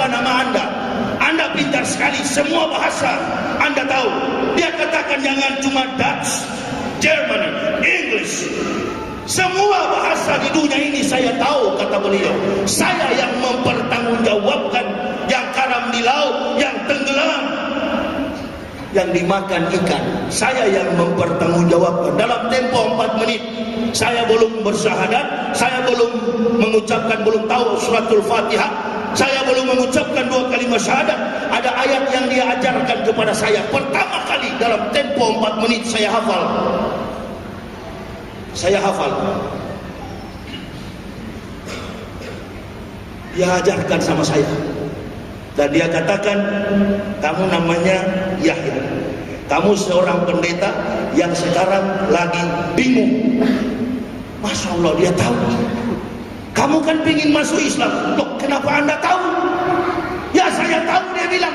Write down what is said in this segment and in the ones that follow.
bahasa nama Anda. Anda pintar sekali, semua bahasa Anda tahu. Dia katakan jangan cuma Dutch, Germany, English. Semua bahasa di dunia ini saya tahu, kata beliau. Saya yang mempertanggungjawabkan yang karam di laut, yang tenggelam, yang dimakan ikan. Saya yang mempertanggungjawabkan. Dalam tempo 4 menit saya belum bersyahadat, saya belum mengucapkan, belum tahu suratul Fatihah, saya belum mengucapkan 2 kalimat syahadat. Ada ayat yang dia ajarkan kepada saya. Pertama kali dalam tempo 4 menit saya hafal. Saya hafal. Dia ajarkan sama saya. Dan dia katakan, kamu namanya Yahya. Kamu seorang pendeta yang sekarang lagi bingung. Masya Allah, dia tahu. Kamu kan ingin masuk Islam. Loh, kenapa Anda tahu? Ya, saya tahu, dia bilang.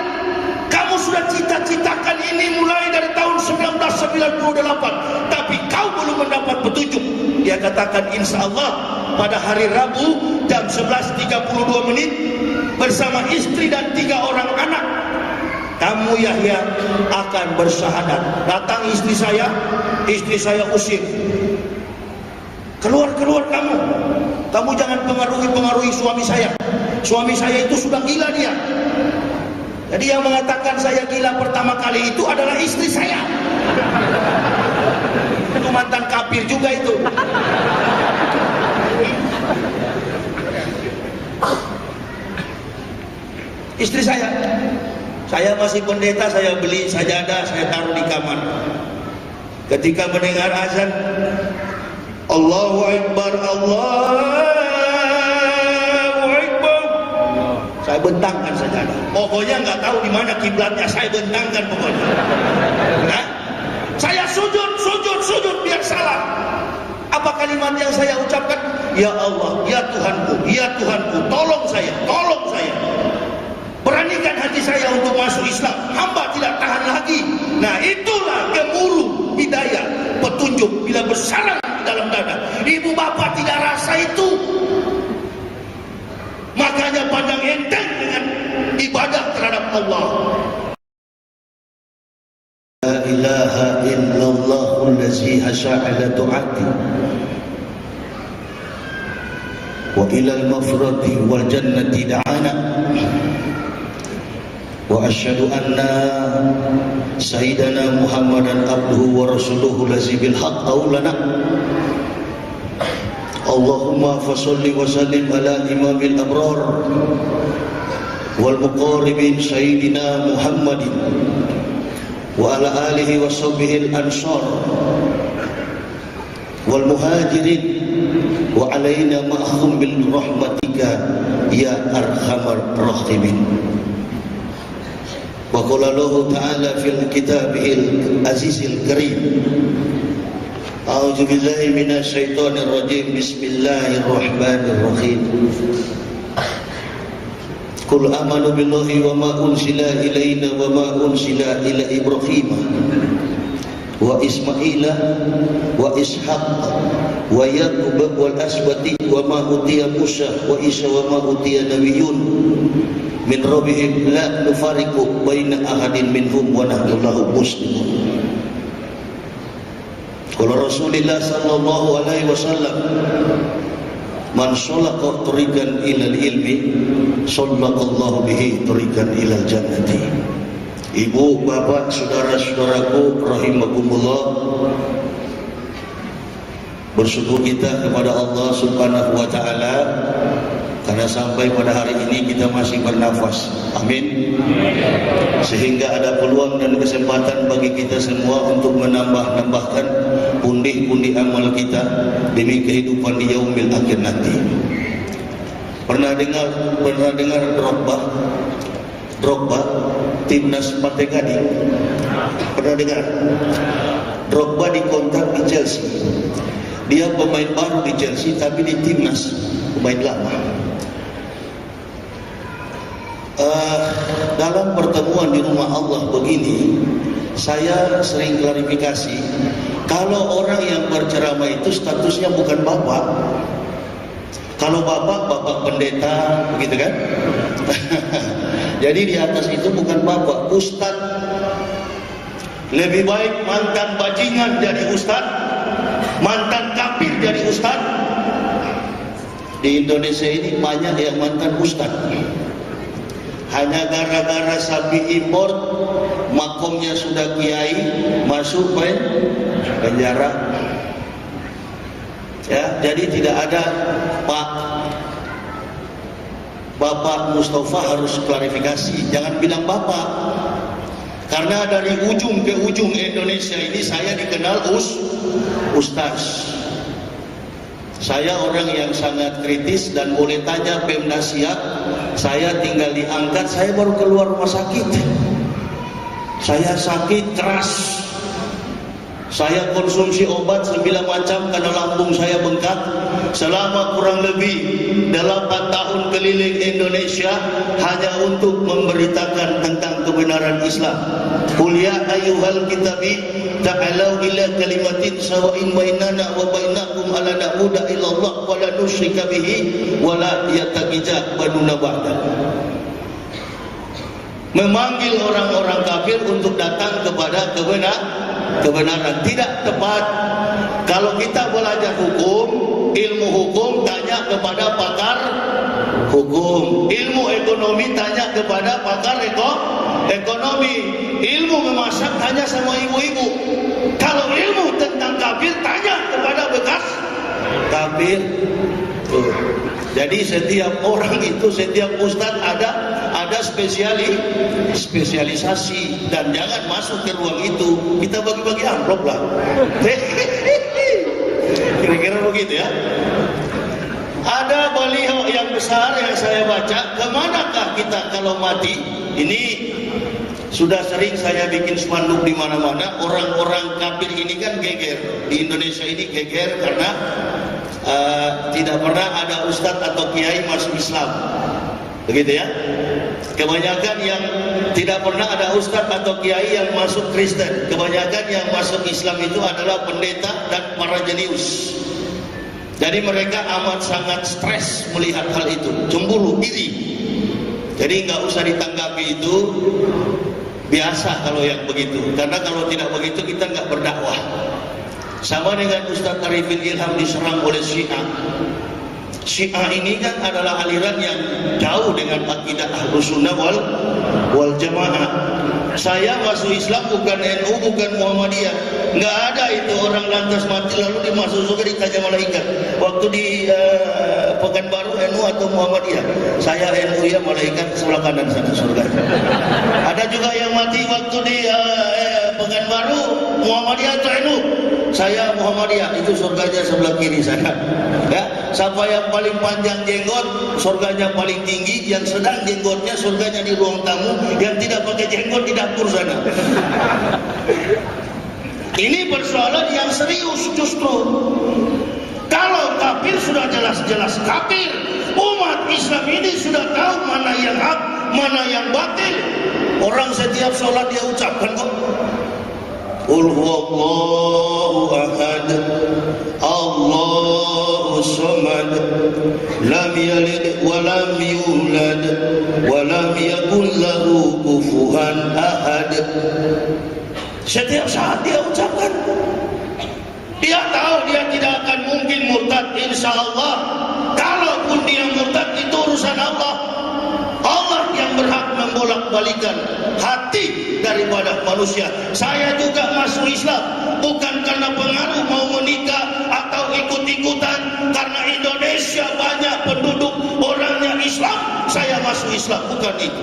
Kamu sudah cita-citakan ini mulai dari tahun 1998, tapi kau belum mendapat petunjuk. Dia katakan, insya Allah pada hari Rabu jam 11.32 menit bersama istri dan 3 orang anak, kamu Yahya akan bersyahadat. Datang istri saya usir. Keluar kamu. Kamu jangan pengaruhi suami saya. Suami saya itu sudah gila dia. Jadi yang mengatakan saya gila pertama kali itu adalah istri saya. Itu mantan kafir juga itu. Istri saya masih pendeta, saya beli sajadah, saya taruh di kamar. Ketika mendengar azan, Allahu Akbar, Allahu Akbar, saya bentangkan sajadah. Pokoknya nggak tahu di mana kiblatnya, saya bentangkan pokoknya. Nah, saya sujud biar salah. Apa kalimat yang saya ucapkan? Ya Allah, ya Tuhanku, tolong saya. Beranikan hati saya untuk masuk Islam. Hamba tidak tahan lagi. Nah, itulah gemuruh hidayah, petunjuk bila bersarang di dalam dada. Ibu bapak tidak rasa itu. Makanya pandang enteng dengan ibadah terhadap Allah. La ilaha illallahul ladzi hasya'ala tu'ati wa ilal mafrati wal jannati da'ana. Wa asyhadu anna sayyidana Muhammadan abduhu wa rasuluhu lazi bil haqq qaulana. Allahumma fasalli wa sallim ala imamil abrar wal muqarribin sayyidina Muhammadin wa ala alihi wa sahbihi al ansar wal muhajirin wa alaina ma'hum bil rahmatika ya arhamar rahimin. Wa qala Allah ta'ala fil kitabihil azizil karim, a'udzu billahi minasy syaithanir rajim, bismillahirrahmanirrahim. Qul amanu billahi wa ma unsila ilaina wa ma unsila ila Ibrahim wa Ismaila wa Ishaq wa Yaqub wal asbati wa ma utiya Musa wa Isa wa ma utiya nabiyyun min rabbihim la nufariqu baina ahadin minhum wa nahnu lahu muslimun. Qala Rasulullah sallallahu alaihi wasallam, man shalaqa tariqan ilal ilmi sallallahu bihi tariqan ilal jannati. Ibu, bapak, saudara-saudaraku rahimakumullah, bersyukur kita kepada Allah Subhanahu wa taala karena sampai pada hari ini kita masih bernafas. Amin. Sehingga ada peluang dan kesempatan bagi kita semua untuk menambahkan pundi-pundi amal kita demi kehidupan di yaumil akhir nanti. Pernah dengar Drogba timnas Pantai Gading? Pernah dengar? Drogba dikontrak di Chelsea. Dia pemain baru di Chelsea tapi di timnas, pemain lama. Dalam pertemuan di rumah Allah begini, saya sering klarifikasi, kalau orang yang berceramah itu statusnya bukan bapak. Kalau bapak pendeta, begitu kan? Jadi di atas itu bukan bapak, ustad. Lebih baik mantan bajingan jadi ustad, mantan kafir jadi ustad. Di Indonesia ini banyak yang mantan ustad. Hanya gara-gara sapi impor, makomnya sudah kiai, masuk penjara. Ya, jadi tidak ada Pak Bapak Mustafa harus klarifikasi, jangan bilang Bapak. Karena dari ujung ke ujung Indonesia ini saya dikenal Ustaz. Saya orang yang sangat kritis dan boleh tanya Pemda Siak, saya tinggal diangkat, saya baru keluar rumah sakit. Saya sakit keras. Saya konsumsi obat 9 macam karena lambung saya bengkak. Selama kurang lebih 8 tahun keliling Indonesia hanya untuk memberitakan tentang kebenaran Islam. Qul ya ayyuhal kitabi ta'alau ila kalimatin sawa'in bainana wa bainakum alla na'budu illallah wa la nusyrika bihi wa la yattakhidha baduna ba'da. Memanggil orang-orang kafir untuk datang kepada kebenaran tidak tepat. Kalau kita belajar hukum, ilmu hukum tanya kepada pakar hukum, ilmu ekonomi tanya kepada pakar ekonomi, ilmu memasak tanya sama ibu-ibu. Kalau ilmu tentang kafir tanya kepada bekas kafir. Jadi setiap orang itu, setiap ustadz ada spesialisasi, dan jangan masuk ke ruang itu. Kita bagi-bagi amplop lah. Kira-kira begitu ya. Ada baliho yang besar yang saya baca, kemanakah kita kalau mati? Ini sudah sering saya bikin spanduk di mana-mana. Orang-orang kafir ini kan geger. Di Indonesia ini geger karena tidak pernah ada ustadz atau kiai masuk Islam, begitu ya. Kebanyakan yang tidak pernah ada ustadz atau kiai yang masuk Kristen. Kebanyakan yang masuk Islam itu adalah pendeta dan para jenius. Jadi mereka amat sangat stres melihat hal itu, cemburu, iri. Jadi nggak usah ditanggapi, itu biasa kalau yang begitu. Karena kalau tidak begitu kita nggak berdakwah. Sama dengan Ustaz Arifin Ilham diserang oleh Syiah. Syiah ini kan adalah aliran yang jauh dengan akidah Ahlus Sunnah wal Jamaah. Saya masuk Islam bukan NU, bukan Muhammadiyah. Nggak ada itu orang lantas mati lalu dimasuk surga ditanya malaikat. Waktu di Pekanbaru NU atau Muhammadiyah, saya NU ya, malaikat sebelah kanan sana surga. Ada juga yang mati waktu di Pekanbaru Muhammadiyah atau NU, saya Muhammadiyah, itu surganya sebelah kiri sana. Ya, siapa yang paling panjang jenggot, surganya paling tinggi. Yang sedang jenggotnya, surganya di ruang tamu. Yang tidak pakai jenggot di dapur sana. Ini persoalan yang serius justru. Kalau kafir sudah jelas-jelas kafir, umat Islam ini sudah tahu mana yang hak, mana yang batil. Orang setiap sholat dia ucapkan kok, Qul huwallahu ahad, Allahus samad, lam yalid wa lam yulad wa lam yakul lahu kufuwan ahad. Setiap saat dia ucapkan. Dia tahu dia tidak akan mungkin murtad, insya Allah. Kalaupun dia murtad, itu urusan Allah. Allah yang berhak membolak-balikan hati daripada manusia. Saya juga masuk Islam bukan karena pengaruh mau menikah atau ikut-ikutan. Karena Indonesia banyak penduduk orangnya Islam, saya masuk Islam, bukan itu.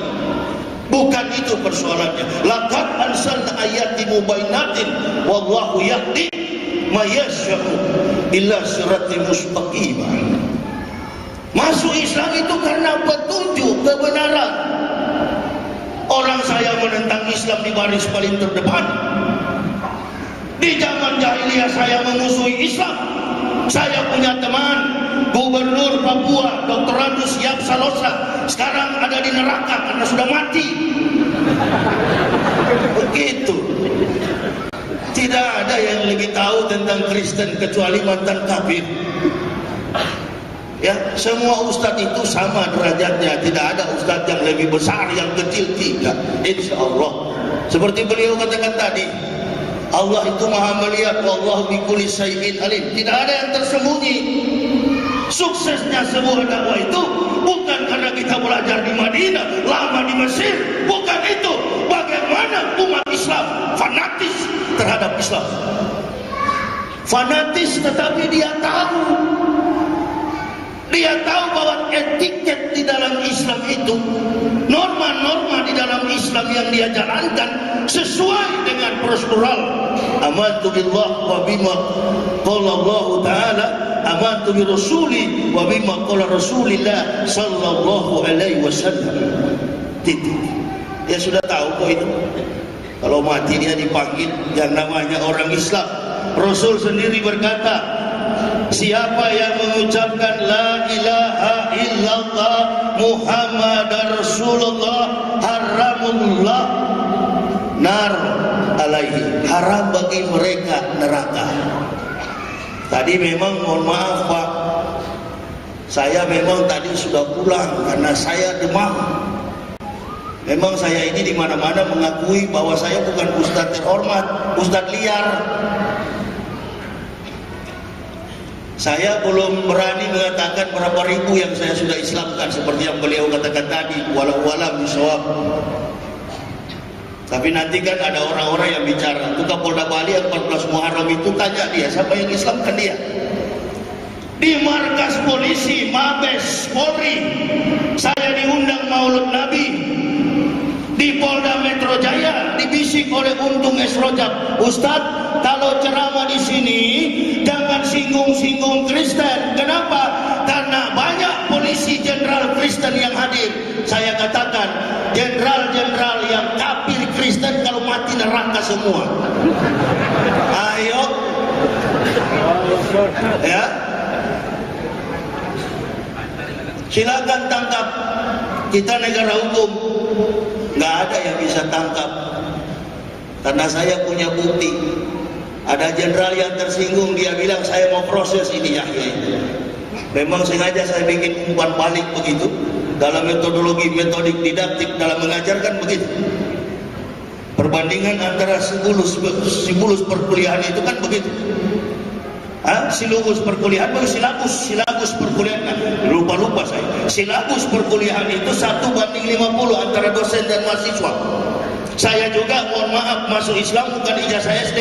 Bukan itu persoalannya. Laqad anzalna ayatin mubayyinatin wallahu yahdi may yasha'u ila siratal mustaqim. Masuk Islam itu karena petunjuk kebenaran. Orang saya menentang Islam di baris paling terdepan. Di zaman jahiliyah saya memusuhi Islam. Saya punya teman Gubernur Papua Dr. Randus Yap Salosa, sekarang ada di neraka karena sudah mati. Begitu. Tidak ada yang lebih tahu tentang Kristen kecuali mantan kafir. Ya, semua ustadz itu sama derajatnya, tidak ada ustadz yang lebih besar, yang kecil, tidak. Insya Allah. Seperti beliau katakan tadi, Allah itu maha melihat, wallahu bikulli syai'in alim. Tidak ada yang tersembunyi. Suksesnya sebuah dakwah itu bukan karena kita belajar di Madinah, lama di Mesir, bukan itu. Bagaimana umat Islam fanatis terhadap Islam. Fanatis, tetapi dia tahu bahwa etiket di dalam Islam itu, norma-norma di dalam Islam yang dia jalankan sesuai dengan prosedural. Amantu billah wa bima qala Allah Ta'ala, amantu bi rasuli wa bima qala Rasulillah sallallahu alaihi wasallam. Titik. Dia sudah tahu kok itu. Kalau mati dia dipanggil yang namanya orang Islam. Rasul sendiri berkata, siapa yang mengucapkan la ilaha illallah Muhammadar Rasulullah haramullah nar alaihi, haram bagi mereka neraka. Tadi memang mohon maaf Pak, saya memang tadi sudah pulang karena saya demam. Memang saya ini di mana-mana mengakui bahwa saya bukan ustadz terhormat, ustadz liar. Saya belum berani mengatakan berapa ribu yang saya sudah Islamkan seperti yang beliau katakan tadi, walau bisawab. Tapi nanti kan ada orang-orang yang bicara, itu Kapolda Bali yang 14 Muharram itu, tanya dia siapa yang Islamkan dia. Di markas polisi Mabes Polri saya diundang Maulud Nabi. Di Polda Metro Jaya dibisik oleh Untung S. Rojab, Ustadz kalau ceramah di sini jangan singgung-singgung Kristen. Kenapa? Karena banyak polisi jenderal Kristen yang hadir. Saya katakan jenderal-jenderal yang kafir Kristen kalau mati neraka semua. Ayo, ya, silakan tangkap. Kita negara hukum, nggak ada yang bisa tangkap. Karena saya punya bukti. Ada jenderal yang tersinggung, dia bilang saya mau proses ini Yahya itu. Memang sengaja saya bikin umpan balik begitu. Dalam metodologi metodik didaktik dalam mengajarkan begitu. Perbandingan antara simulus perkuliahan itu kan begitu. Silabus perkuliahan bagi silabus perkuliahan, lupa saya. Silabus perkuliahan itu 1:50 antara dosen dan mahasiswa. Saya juga mohon maaf masuk Islam bukan ijazah SD.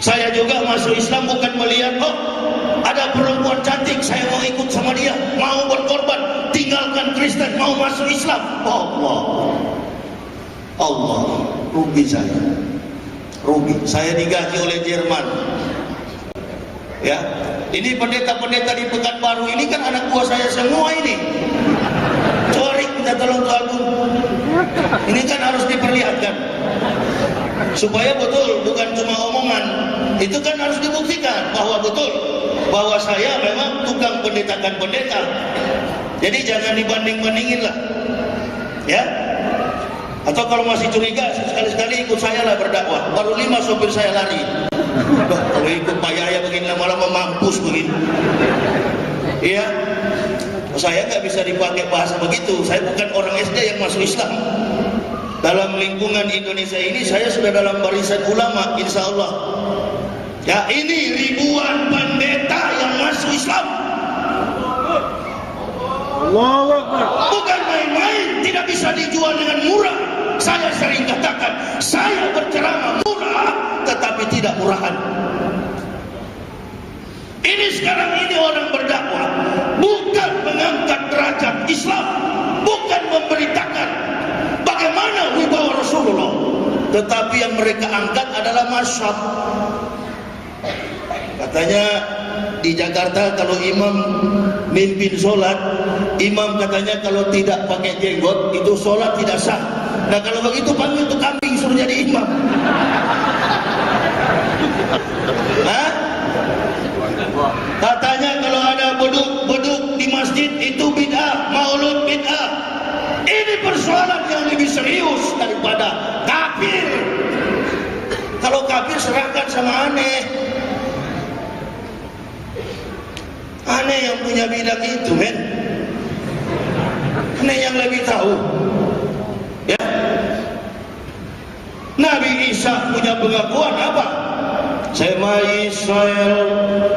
Saya juga masuk Islam bukan melihat ada perempuan cantik saya mau ikut sama dia, mau berkorban, tinggalkan Kristen, mau masuk Islam. Allah, rugi saya. Rugi. Saya digaji oleh Jerman. Ya, ini pendeta-pendeta di Pekanbaru ini kan anak buah saya semua ini. Corik minta tolong Tuhan. Ini kan harus diperlihatkan supaya betul, bukan cuma omongan. Itu kan harus dibuktikan bahwa betul, bahwa saya memang tukang pendetakan pendeta. Jadi jangan dibanding-bandingin lah, ya. Atau kalau masih curiga, sekali-sekali ikut saya lah berdakwah. Baru 5 sopir saya lari. Kalau ikut Pak Yahya begini lama-lama mampus begini. Iya, saya nggak bisa dipakai bahasa begitu. Saya bukan orang SD yang masuk Islam. Dalam lingkungan Indonesia ini saya sudah dalam barisan ulama, insya Allah. Ya, ini ribuan pendeta yang masuk Islam. Bukan main-main, tidak bisa dijual dengan murah. Saya sering katakan, saya berceramah murah, tetapi tidak murahan. Ini sekarang ini orang berdakwah bukan mengangkat derajat Islam, bukan memberitakan bagaimana wibawa Rasulullah, tetapi yang mereka angkat adalah mazhab. Katanya di Jakarta kalau imam mimpin sholat, imam katanya kalau tidak pakai jenggot itu sholat tidak sah. Nah kalau begitu panggil tuh kambing suruh jadi imam. Katanya kalau ada beduk di masjid itu bid'ah, maulud bid'ah. Ini persoalan yang lebih serius daripada kafir. Kalau kafir serahkan sama aneh. Aneh yang punya bidang itu, men. Aneh yang lebih tahu. Ya. Nabi Isa punya pengakuan apa? Sema Israel,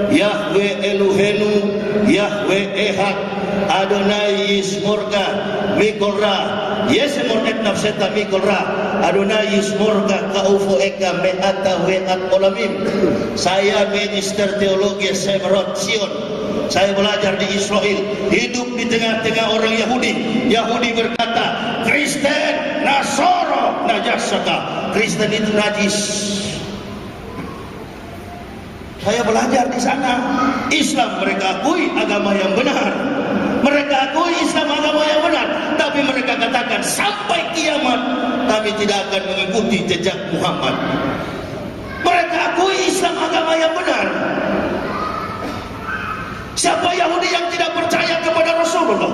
Yahweh Elohenu, Yahweh Ehad, Adonai Yismorka, Mikolra, Yesemor etnaf seta Mikolra, Adonai Yismorka, Kaufu Eka, Me'ata We'at Olamim. Saya minister teologi Semerot Sion. Saya belajar di Israel, hidup di tengah-tengah orang Yahudi. Yahudi berkata, Kristen, Nasoro, Najasaka. Kristen itu najis. Saya belajar di sana. Islam mereka akui agama yang benar. Mereka akui Islam agama yang benar. Tapi mereka katakan sampai kiamat kami tidak akan mengikuti jejak Muhammad. Mereka akui Islam agama yang benar. Siapa Yahudi yang tidak percaya kepada Rasulullah?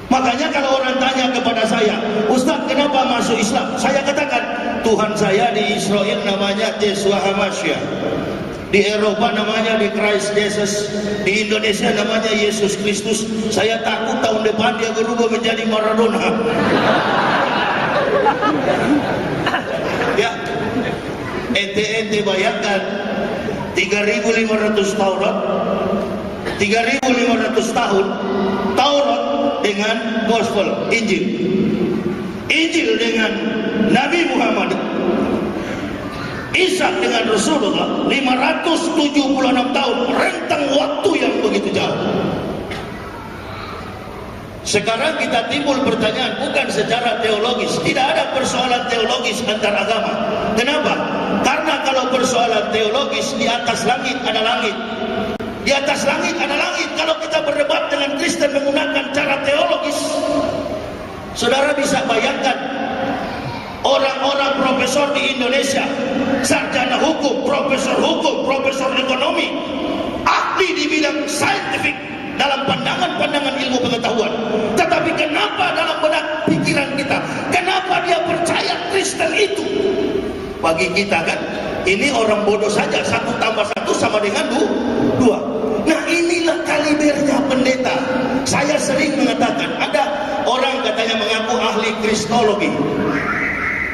Makanya kalau orang tanya kepada saya, Ustaz kenapa masuk Islam? Saya katakan, Tuhan saya di Israel namanya Yeshua HaMashiach, di Eropa namanya di Christ Jesus, di Indonesia namanya Yesus Kristus. Saya takut tahun depan dia berubah menjadi Maradona. Ya, ente bayangkan 3.500 Taurat, 3.500 tahun Taurat dengan Gospel, Injil dengan Nabi Muhammad, Isa dengan Rasulullah, 576 tahun, rentang waktu yang begitu jauh. Sekarang kita timbul pertanyaan, bukan secara teologis, tidak ada persoalan teologis antar agama. Kenapa? Karena kalau persoalan teologis, di atas langit ada langit, di atas langit ada langit. Kalau kita berdebat dengan Kristen menggunakan cara teologis, saudara bisa bayangkan orang-orang profesor di Indonesia, sarjana hukum, profesor ekonomi, ahli di bidang saintifik dalam pandangan-pandangan ilmu pengetahuan. Tetapi kenapa dalam benak pikiran kita, kenapa dia percaya Kristen itu? Bagi kita kan, ini orang bodoh saja, 1 tambah 1 sama dengan 2. Nah inilah kalibernya pendeta. Saya sering mengatakan, ada orang katanya mengaku ahli kristologi,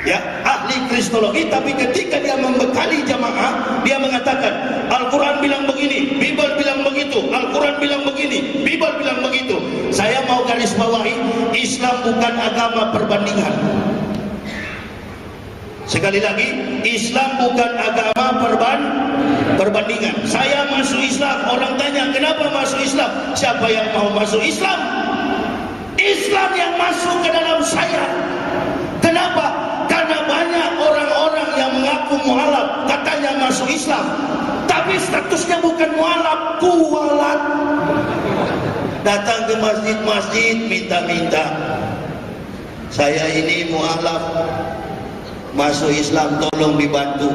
ya, ahli kristologi, tapi ketika dia membekali jamaah, dia mengatakan Al-Quran bilang begini, Bible bilang begitu, Al-Quran bilang begini, Bible bilang begitu. Saya mau garis bawahi, Islam bukan agama perbandingan. Sekali lagi, Islam bukan agama perbandingan. Saya masuk Islam, orang tanya kenapa masuk Islam? Siapa yang mau masuk Islam? Islam yang masuk ke dalam saya. Kenapa? Karena banyak orang-orang yang mengaku mualaf, katanya masuk Islam, tapi statusnya bukan mualaf, kualat. Datang ke masjid-masjid minta-minta, saya ini mualaf, masuk Islam tolong dibantu.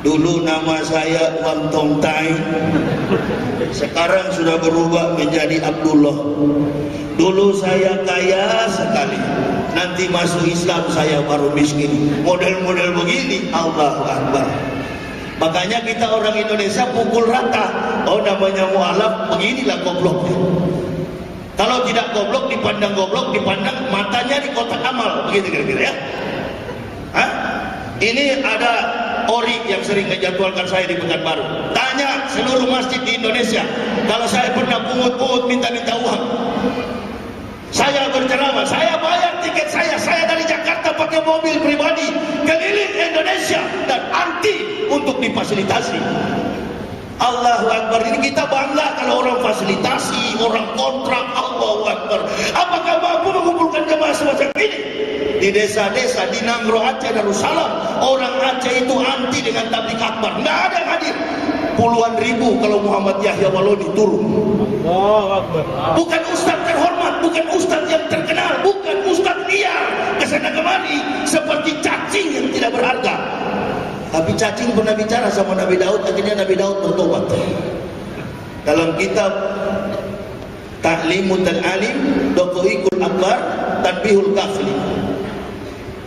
Dulu nama saya Wang Tong Tai, sekarang sudah berubah menjadi Abdullah. Dulu saya kaya sekali, nanti masuk Islam saya baru miskin. Model-model begini, Allahu Akbar. Makanya kita orang Indonesia pukul rata. Oh namanya mualaf, beginilah gobloknya. Kalau tidak goblok dipandang goblok, dipandang matanya di kotak amal, begitu kira-kira ya. Hah? Ini ada ori yang sering menjadwalkan saya di Pekanbaru. Tanya seluruh masjid di Indonesia, kalau saya pernah pungut-pungut minta-minta uang. Saya berceramah, saya bayar tiket saya dari Jakarta pakai mobil pribadi keliling Indonesia dan anti untuk difasilitasi. Allahu Akbar. Ini kita bangga kalau orang fasilitasi, orang kontrak. Allahu Akbar. Apakah mampu mengumpulkan jemaah semacam ini? Di desa-desa di Nangro Aceh Darussalam, orang Aceh itu anti dengan tabligh akbar, nggak ada yang hadir. Puluhan ribu kalau Muhammad Yahya Waloni turun. Bukan ustaz terhormat, bukan ustaz yang terkenal, bukan ustaz liar kesana kemari seperti cacing yang tidak berharga. Tapi cacing pernah bicara sama Nabi Daud, akhirnya Nabi Daud bertobat. Dalam kitab Ta'limut al-Alim, Dokoikul Akbar, Tanbihul Kafli.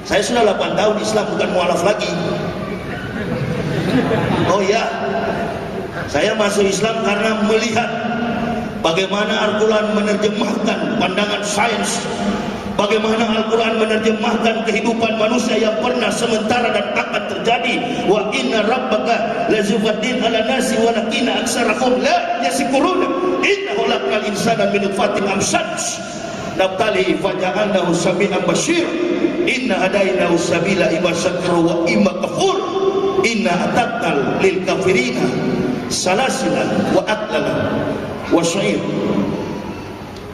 Saya sudah 8 tahun Islam, bukan mualaf lagi. Oh ya, Saya masuk Islam karena melihat bagaimana Al-Quran menerjemahkan pandangan sains, bagaimana Al-Quran menerjemahkan kehidupan manusia yang pernah, sementara dan akan terjadi. Wa inna rabbaka lazufaddin ala nasi walakinna aksarahum la yaskuruna innahu lakal insana min nutfatin amsaj nabtalihi faja'alnahu sami'an basyir inna hadainahu sabila imma syakra wa imma kafur inna atattal lil kafirina salasilan wa aklalan wa syair.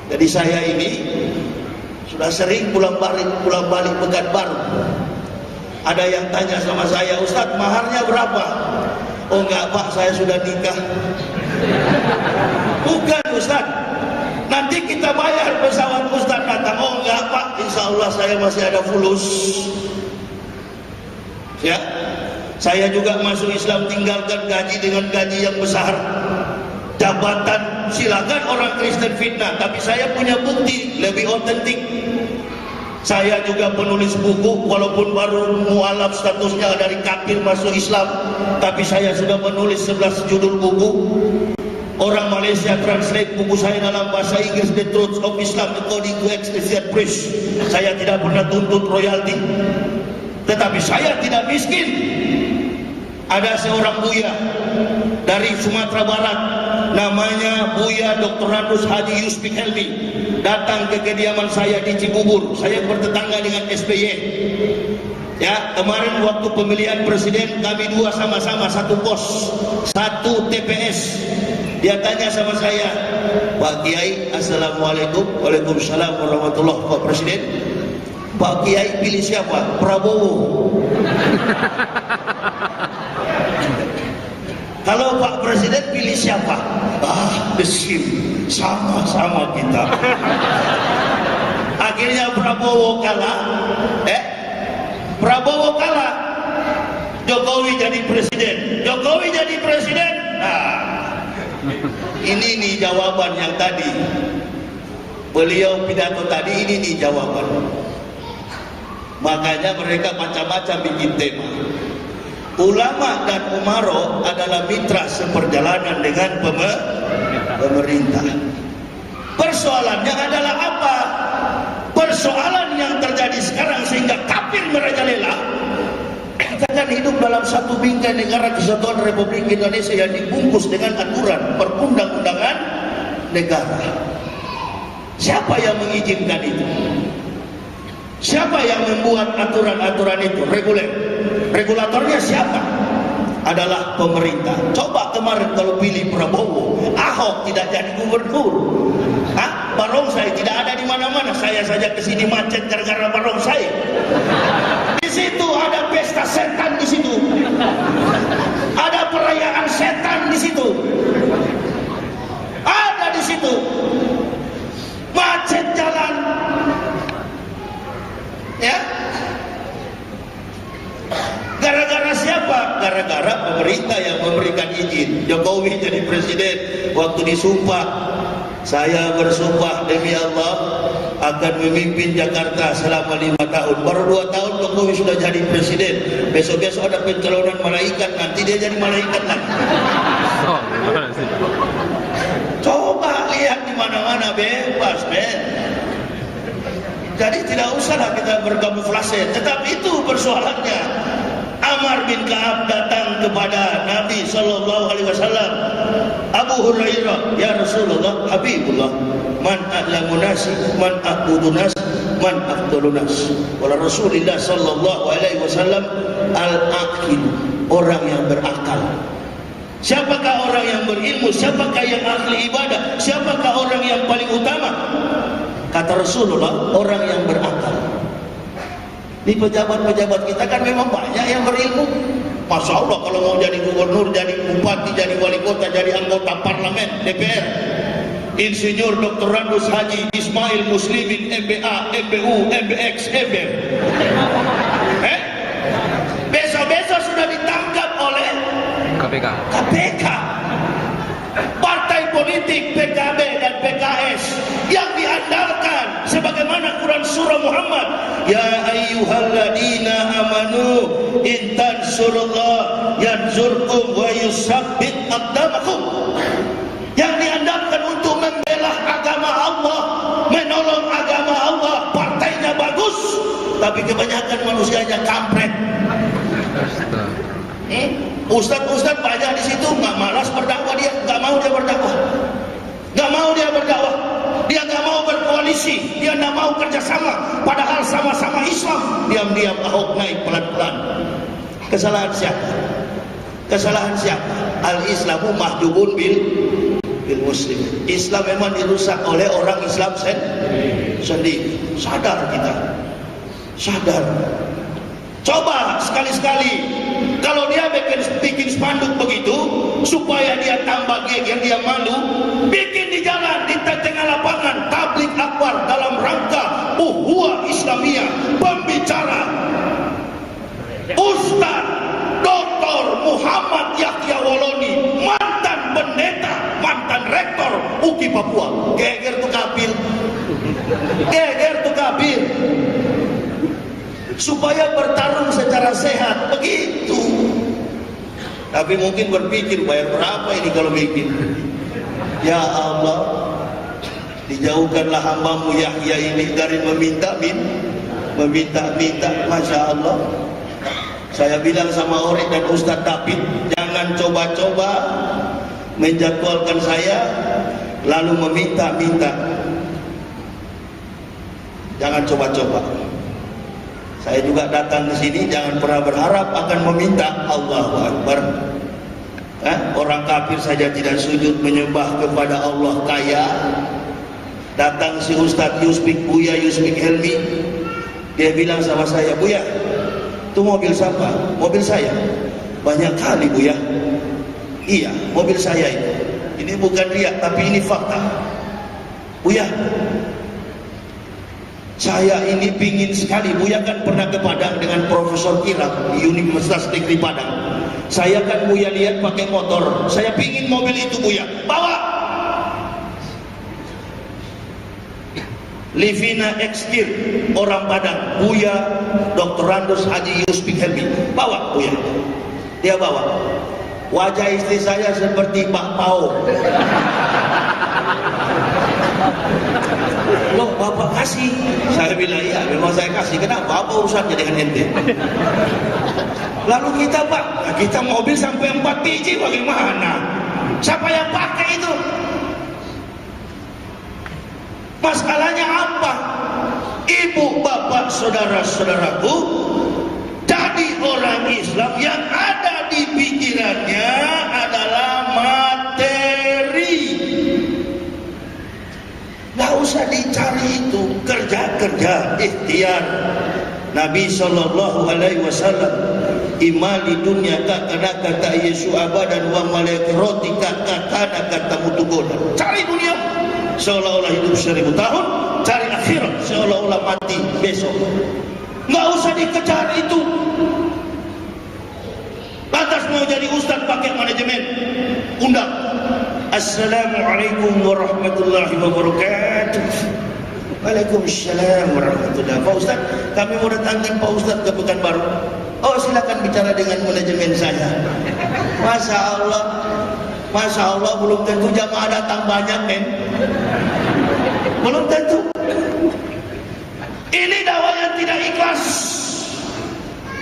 Jadi saya ini sudah sering pulang balik Pekanbaru. Ada yang tanya sama saya, Ustadz maharnya berapa? Oh enggak Pak, saya sudah nikah. Bukan Ustadz, nanti kita bayar pesawat Ustadz datang. Oh enggak Pak, insya Allah saya masih ada fulus. Ya, saya juga masuk Islam tinggalkan gaji dengan gaji yang besar. Jabatan silakan orang Kristen fitnah, tapi saya punya bukti lebih otentik. Saya juga penulis buku, walaupun baru mualaf statusnya dari kafir masuk Islam, tapi saya sudah menulis 11 judul buku. Orang Malaysia translate buku saya dalam bahasa Inggris, The Truth of Islam According to Explicit Preach. Saya tidak pernah tuntut royalti, tetapi saya tidak miskin. Ada seorang buya dari Sumatera Barat, namanya Buya Dr. Randus Haji Yusbik Helmi, datang ke kediaman saya di Cibubur. Saya bertetangga dengan SBY. Ya, kemarin waktu pemilihan presiden kami dua sama-sama satu pos, satu TPS. Dia tanya sama saya, Pak Kiai, Assalamualaikum. Waalaikumsalam warahmatullahi wabarakatuh. Pak Presiden, Pak Kiai pilih siapa? Prabowo. Kalau Pak Presiden pilih siapa? Ah, desim, sama-sama kita. Akhirnya Prabowo kalah. Prabowo kalah. Jokowi jadi presiden. Jokowi jadi presiden. Nah, ini nih jawaban yang tadi. Beliau pidato tadi, ini nih jawaban. Makanya mereka macam-macam bikin tema. Ulama dan umaro adalah mitra seperjalanan dengan pemerintah. Persoalannya adalah apa? Persoalan yang terjadi sekarang sehingga kafir merajalela. Kita kan hidup dalam satu bingkai negara kesatuan Republik Indonesia yang dibungkus dengan aturan perundang-undangan negara. Siapa yang mengizinkan itu? Siapa yang membuat aturan-aturan itu? Regulatornya siapa? Adalah pemerintah. Coba kemarin kalau pilih Prabowo, Ahok tidak jadi gubernur. Barongsai tidak ada di mana-mana. Saya saja kesini macet gara-gara barongsai. Di situ ada pesta setan di situ. Ada perayaan setan di situ. Ada di situ. Macet jalan. Ya. Gara-gara siapa? Gara-gara pemerintah yang memberikan izin. Jokowi jadi presiden, waktu disumpah, saya bersumpah demi Allah akan memimpin Jakarta selama 5 tahun. Baru 2 tahun Jokowi sudah jadi presiden. Besok-besok ada pencalonan malaikat, nanti dia jadi malaikat lagi. Coba lihat di mana-mana, bebas, men. Jadi tidak usahlah kita berkamuflase. Tetapi itu persoalannya. Amr bin Ka'ab datang kepada Nabi sallallahu alaihi wasallam. Abu Hurairah, ya Rasulullah, Habibullah, man a'lamun nas, man a'budun nas, man afdalun nas. Wala Rasulullah sallallahu alaihi wasallam, al-aqil, orang yang berakal. Siapakah orang yang berilmu? Siapakah yang ahli ibadah? Siapakah orang yang paling utama? Kata Rasulullah, orang yang berakal. Di pejabat-pejabat kita kan memang banyak yang berilmu. Masya Allah, kalau mau jadi gubernur, jadi bupati, jadi wali kota, jadi anggota parlemen, DPR, Insinyur Dr. Randus Haji Ismail Muslimin, MBA, MBU, MBX, MBM. Besok-besok sudah ditangkap oleh KPK. Partai politik PKB dan PKS yang diandalkan sebagaimana Quran Surah Muhammad, ya ayyuhalladzina amanu in tansurullah yansurkum wa yusabbit aqdamakum. Yang diandalkan untuk membela agama Allah, menolong agama Allah, partainya bagus, tapi kebanyakan manusianya kampret. Ustaz-ustaz banyak di situ nggak malas berdakwah, dia nggak mau dia berdakwah, nggak mau dia berdakwah, dia nggak mau berkoalisi, dia nggak mau kerjasama, padahal sama-sama Islam. Diam-diam Ahok naik pelan-pelan. Kesalahan siapa? Kesalahan siapa? Al-Islamu mahdubun bil muslim. Islam memang dirusak oleh orang Islam sendiri. Sadar kita, sadar. Coba sekali-sekali kalau dia bikin spanduk begitu supaya dia tambah geger, dia malu, bikin di jalan, di tengah lapangan, tablik akbar dalam rangka uhuwah Islamiyah, pembicara Ustaz Dr. Muhammad Yahya Waloni, mantan pendeta, mantan rektor UKI Papua. Geger tuh kafir, geger tuh kafir, supaya bertarung secara sehat begitu. Tapi mungkin berpikir bayar berapa ini kalau bikin. Ya Allah, dijauhkanlah hambamu Yahya ini dari meminta-minta. Masya Allah. Saya bilang sama Orik dan Ustadz David, jangan coba-coba menjadwalkan saya lalu meminta-minta. Jangan coba-coba. Saya juga datang ke sini, jangan pernah berharap akan meminta. Allahu Akbar. Orang kafir saja tidak sujud menyembah kepada Allah kaya. Datang si Ustadz Yuspik Buya, Yuspik Helmi, dia bilang sama saya, Buya, itu mobil siapa? Mobil saya. Banyak kali Buya. Iya, mobil saya itu. Ini bukan riak, tapi ini fakta. Buya, saya ini pingin sekali. Buya kan pernah ke Padang dengan Profesor Kirap di Universitas Negeri Padang. Saya kan Buya lihat pakai motor. Saya pingin mobil itu Buya. Bawa. Livina Ekskir, orang Padang. Buya Dr. Randus Haji Yuspik Helmi. Bawa Buya. Dia bawa. Wajah istri saya seperti Pak Pao. Loh, Bapak kasih? Saya bilang, iya memang saya kasih. Kenapa? Apa urusannya dengan ente? Lalu kita Pak, kita mobil sampai 4 biji bagaimana? Siapa yang pakai itu? Masalahnya apa? Ibu, bapak, saudara-saudaraku, jadi orang Islam yang ada di pikirannya adalah materi. Nggak usah dicari itu, kerja-kerja, ikhtiar. Nabi SAW, imali dunia kakana kata Yesus abadan wa malaikatika kakana kata mutugoda. Cari dunia seolah-olah hidup 1000 tahun, cari akhirat seolah-olah mati besok. Nggak usah dikejar itu. Lantas mau jadi ustaz pakai manajemen, undang. Assalamualaikum warahmatullahi wabarakatuh. Waalaikumsalam warahmatullahi wabarakatuh. Pak Ustaz, kami mau datangkan Pak Ustaz ke Pekanbaru. Oh, silakan bicara dengan manajemen saya. Masya Allah, Masya Allah, belum tentu jamaah datang banyak, men. Belum tentu. Ini dakwah yang tidak ikhlas.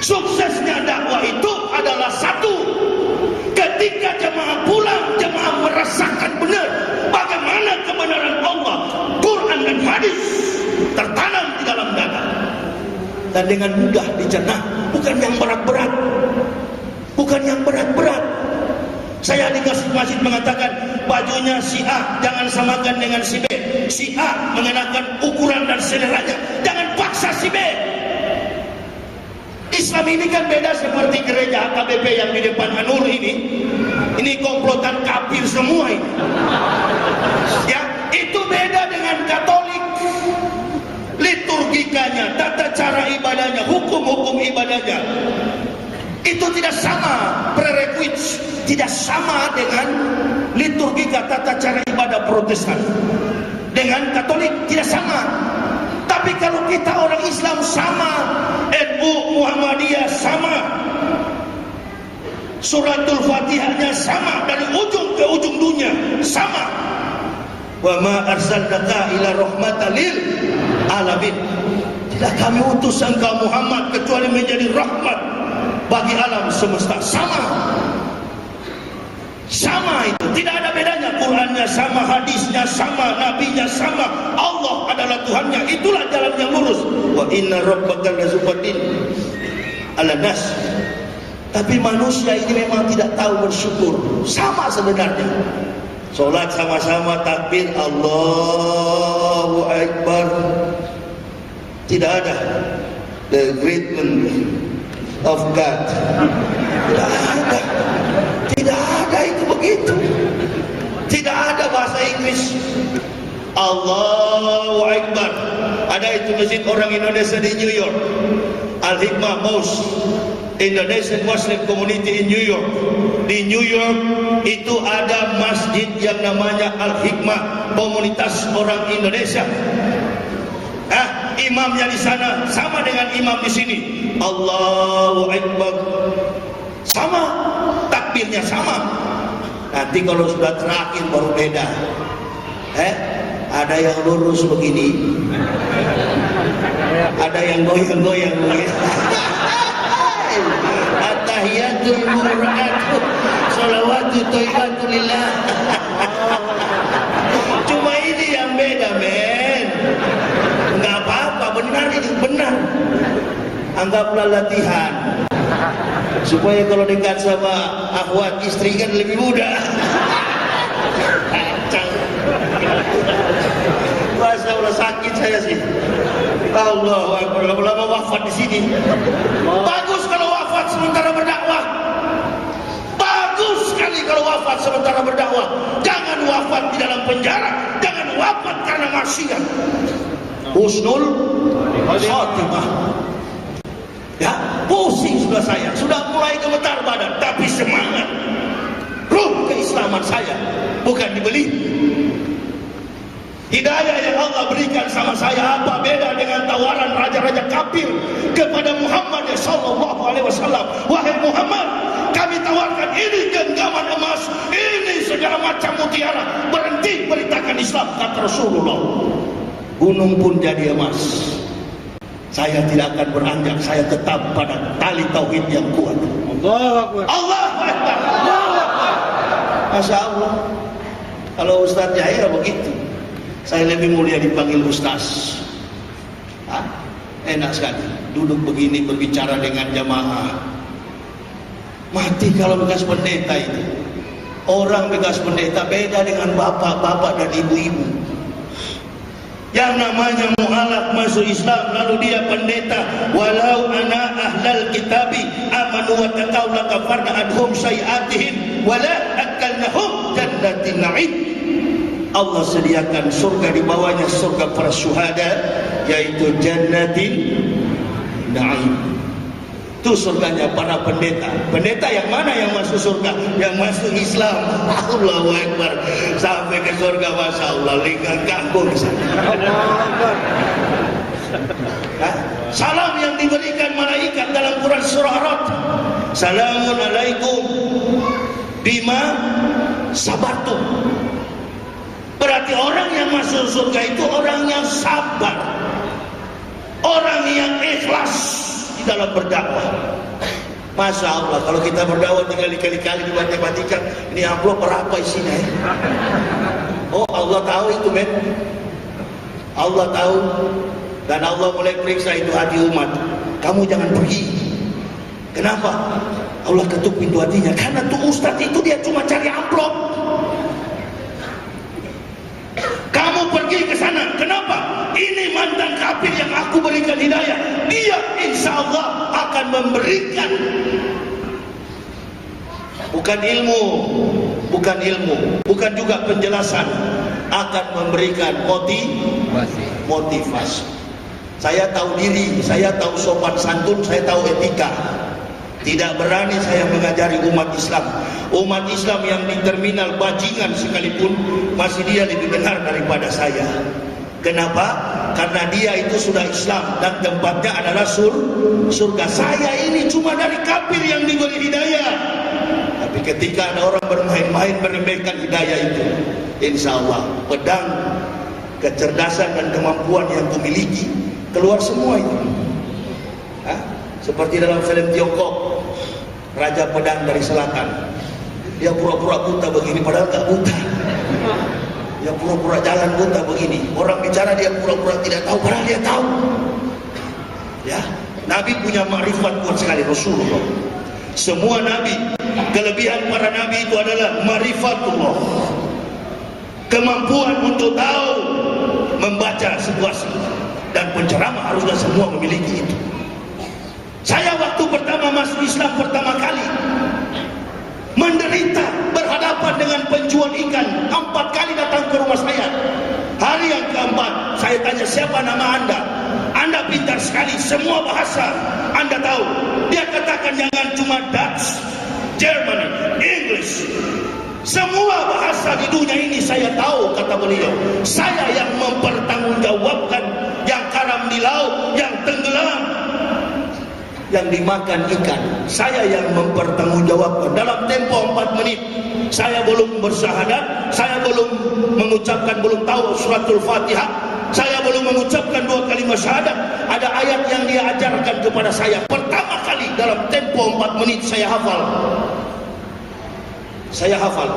Suksesnya dakwah itu adalah satu, ketika jemaah pulang, jemaah merasakan benar bagaimana kebenaran Allah, Quran dan hadis tertanam di dalam dada dan dengan mudah dicerna. Bukan yang berat-berat, bukan yang berat-berat. Saya di masjid mengatakan bajunya si A jangan samakan dengan si B. Si A mengenakan ukuran dan seleranya, jangan paksa si B. Islam ini kan beda seperti gereja KBP yang di depan Anur ini. Ini komplotan kafir semua ini. Ya, itu beda dengan Katolik. Liturgikanya, tata cara ibadahnya, hukum-hukum ibadahnya, itu tidak sama. Prerequisite tidak sama dengan liturgika, tata cara ibadah Protestan. Dengan Katolik tidak sama. Tapi kalau kita orang Islam sama, NU Muhammadiyah sama, suratul Fatihahnya sama, dari ujung ke ujung dunia sama. Wa ma arsalnaka ila rahmatan lil alamin. Tidak kami utus engkau Muhammad kecuali menjadi rahmat bagi alam semesta. Sama itu, tidak ada bedanya. Qurannya sama, hadisnya sama, nabinya sama. Allah adalah Tuhannya. Itulah jalan yang lurus. Wa inna rabbaka lazufatin ala nas. Tapi manusia ini memang tidak tahu bersyukur. Sama sebenarnya. Solat sama-sama takbir Allahu Akbar. Tidak ada the greatness of God. Tidak ada itu begitu. Tidak ada bahasa Inggris Allahu Akbar. Ada itu masjid orang Indonesia di New York, Al-Hikmah Mosque, Indonesian Muslim Community in New York. Di New York itu ada masjid yang namanya Al-Hikmah, komunitas orang Indonesia. Imamnya di sana sama dengan imam di sini. Allahu Akbar. Sama, takbirnya sama. Nanti kalau sudah terakhir baru beda. Ada yang lurus begini, ada yang goyang-goyang begini. At-tahiyatul mur'atu sholawatu thayyibatulillah. Cuma ini yang beda, men. Enggak apa-apa, benar ini, benar. Anggaplah latihan supaya kalau dekat sama akhwat istri kan lebih mudah. Masa udah sakit saya sih. Allahu Akbar, lama-lama wafat di sini. Bagus kalau wafat sementara berdakwah. Bagus sekali kalau wafat sementara berdakwah. Jangan wafat di dalam penjara, jangan wafat karena maksiat. Husnul khotimah. Ya, pusing sudah saya, sudah mulai gemetar badan, tapi semangat. Ruh keislaman saya bukan dibeli. Hidayah yang Allah berikan sama saya apa beda dengan tawaran raja-raja kafir kepada Muhammad sallallahu alaihi wasallam. Wahai Muhammad, kami tawarkan ini genggaman emas, ini segala macam mutiara, berhenti beritakan Islam, kata Rasulullah. Gunung pun jadi emas, saya tidak akan beranjak, saya tetap pada tali tauhid yang kuat. Allahu Akbar. Allahu Akbar. Masya Allah. Kalau Ustaz Yahya begitu, saya lebih mulia dipanggil Ustaz. Enak sekali duduk begini berbicara dengan jamaah. Mati kalau bekas pendeta itu. Orang bekas pendeta beda dengan bapak-bapak dan ibu-ibu. Yang namanya mu'alaf masuk Islam lalu dia pendeta, walau ana ahlal kitabi amanu wa taqaw lakafarna adhum sayiatihim wala akalnahum jannatin na'im. Allah sediakan surga, di bawahnya surga para syuhada, yaitu jannatin na'im. Itu surganya para pendeta. Pendeta yang mana yang masuk surga? Yang masuk Islam. Allahu Akbar. Sampai ke surga, Masya Allah, lingkar kangkung di sana. Salam yang diberikan malaikat dalam Quran surah Ar-Ra'd. Salamun alaikum bima sabartum. Berarti orang yang masuk surga itu orang yang sabar, orang yang ikhlas di dalam berdakwah. Masya Allah, kalau kita berdakwah tinggal dikali-kali dibaca-bacakan, ini amplop berapa isinya ya? Oh, Allah tahu itu, men. Allah tahu. Dan Allah mulai periksa itu hati umat. Kamu jangan pergi. Kenapa? Allah ketuk pintu hatinya. Karena tuh ustadz itu dia cuma cari amplop. Kamu pergi ke sana. Kenapa? Ini mantan kafir yang aku berikan hidayah. Dia insya Allah akan memberikan, bukan ilmu, bukan juga penjelasan, akan memberikan motivasi. Saya tahu diri, saya tahu sopan santun, saya tahu etika. Tidak berani saya mengajari umat Islam. Umat Islam yang di terminal bajingan sekalipun, masih dia lebih benar daripada saya. Kenapa? Karena dia itu sudah Islam dan tempatnya adalah surga. Saya ini cuma dari kafir yang diberi hidayah. Tapi ketika ada orang bermain-main meremehkan hidayah itu, insya Allah pedang kecerdasan dan kemampuan yang kumiliki keluar semua itu. Seperti dalam film Tiongkok, Raja Pedang dari Selatan. Dia pura-pura buta begini, padahal gak buta. Dia pura-pura jalan buta begini. Orang bicara dia pura-pura tidak tahu, padahal dia tahu. Ya, Nabi punya makrifat kuat sekali, Rasulullah. Semua Nabi, kelebihan para Nabi itu adalah marifatullah, kemampuan untuk tahu membaca situasi, dan penceramah harusnya semua memiliki itu. Saya waktu pertama masuk Islam pertama kali menderita berhadapan dengan penjual ikan. 4 kali datang ke rumah saya. Hari yang keempat saya tanya, siapa nama anda? Anda pintar sekali, semua bahasa anda tahu. Dia katakan jangan cuma Dutch, Germany, English, semua bahasa di dunia ini saya tahu, kata beliau. Saya yang mempertanggungjawabkan yang karam di laut, yang tenggelam, yang dimakan ikan. Saya yang mempertanggungjawabkan. Dalam tempo 4 menit saya belum bersyahadat, saya belum mengucapkan, belum tahu suratul Fatihah, saya belum mengucapkan 2 kalimat syahadat. Ada ayat yang dia ajarkan kepada saya pertama kali dalam tempo 4 menit saya hafal. Saya hafal.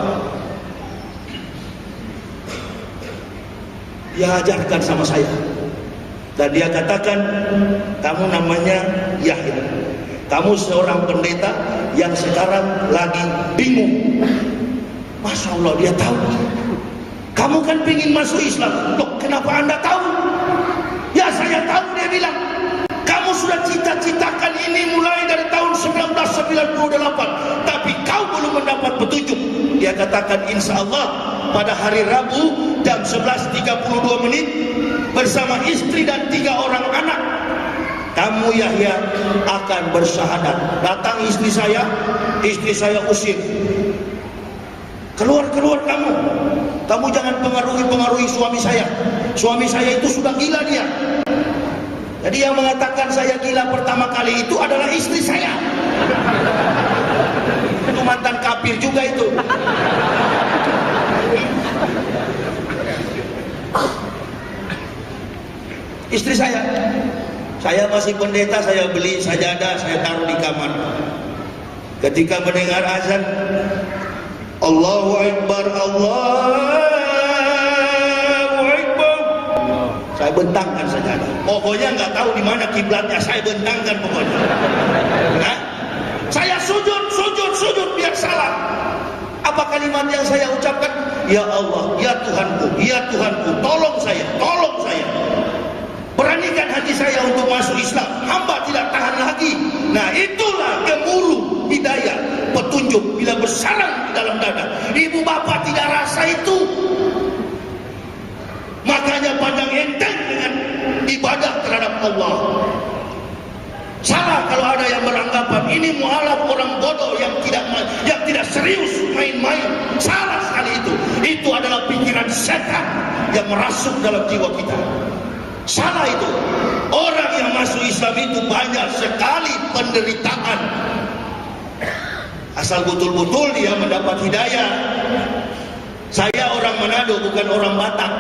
Dia ajarkan sama saya. Dan dia katakan, kamu namanya Yahya. Kamu seorang pendeta yang sekarang lagi bingung. Masya Allah, dia tahu. Kamu kan ingin masuk Islam. Loh, kenapa anda tahu? Ya saya tahu, dia bilang. Kamu sudah cita-citakan ini mulai dari tahun 1998. Tapi kau belum mendapat petunjuk. Dia katakan, insya Allah pada hari Rabu jam 11.32 menit bersama istri dan 3 orang anak, kamu Yahya akan bersyahadat. Datang istri saya usir. Keluar kamu. Kamu jangan pengaruhi suami saya. Suami saya itu sudah gila dia. Jadi yang mengatakan saya gila pertama kali itu adalah istri saya. Itu mantan kafir juga itu. Istri saya masih pendeta, saya beli sajadah, saya taruh di kamar. Ketika mendengar azan, Allahu Akbar, Allahu Akbar, saya bentangkan sajadah. Pokoknya nggak tahu di mana kiblatnya, saya bentangkan pokoknya. Nah, saya sujud biar salah. Apa kalimat yang saya ucapkan? Ya Allah, ya Tuhanku, tolong saya. Beranikan hati saya untuk masuk Islam. Hamba tidak tahan lagi. Nah, itulah gemuruh hidayah, petunjuk bila bersarang di dalam dada. Ibu bapak tidak rasa itu. Makanya pandang enteng dengan ibadah terhadap Allah. Salah kalau ada yang beranggapan ini mualaf orang bodoh yang tidak serius main-main. Salah sekali itu. Itu adalah pikiran setan yang merasuk dalam jiwa kita. Salah itu. Orang yang masuk Islam itu banyak sekali penderitaan. Asal betul-betul dia mendapat hidayah. Saya orang Manado, bukan orang Batak.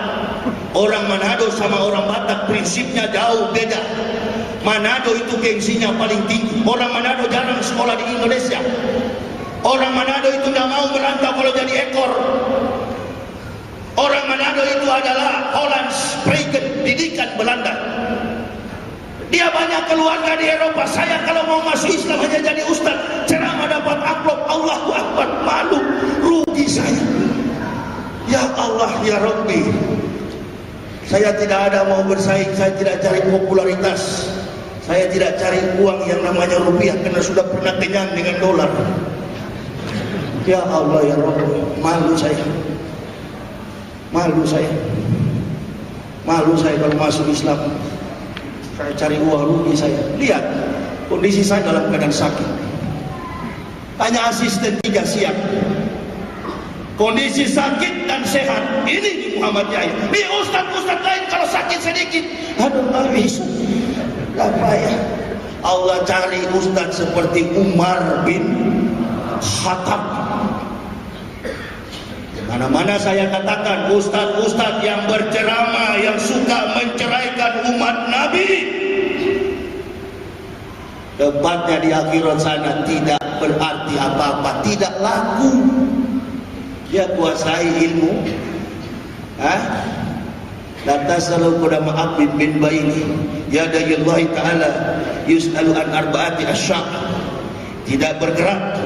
Orang Manado sama orang Batak prinsipnya jauh beda. Manado itu gengsinya paling tinggi. Orang Manado jarang sekolah di Indonesia. Orang Manado itu tidak mau merantau kalau jadi ekor. Orang Manado itu adalah Hollandspreken, didikan Belanda. Dia banyak keluarga di Eropa. Saya kalau mau masuk Islam hanya jadi ustaz, ceramah dapat amplop, Allahu Akbar, malu, rugi saya. Ya Allah, ya Rabbi. Saya tidak ada mau bersaing, saya tidak cari popularitas. Saya tidak cari uang yang namanya rupiah karena sudah pernah kenyang dengan dolar. Ya Allah, ya Rabbi, malu saya. Malu saya kalau masuk Islam. Saya cari uang, rugi saya. Lihat kondisi saya dalam keadaan sakit. Tanya asisten 3 siang. Kondisi sakit dan sehat. Ini di Muhammad Yahya. Ini ustaz lain kalau sakit makin sedikit. Aduh, habis. Apa ya? Allah cari ustaz seperti Umar bin Khattab. Mana-mana saya katakan ustaz-ustaz yang berceramah, yang suka menceraikan umat Nabi, debatnya di akhirat sana tidak berarti apa-apa, tidak laku. Dia kuasai ilmu. La tasalu qudama abdin bin baini yadayillahi ta'ala yus'alu an arba'ati asya'. Tidak bergerak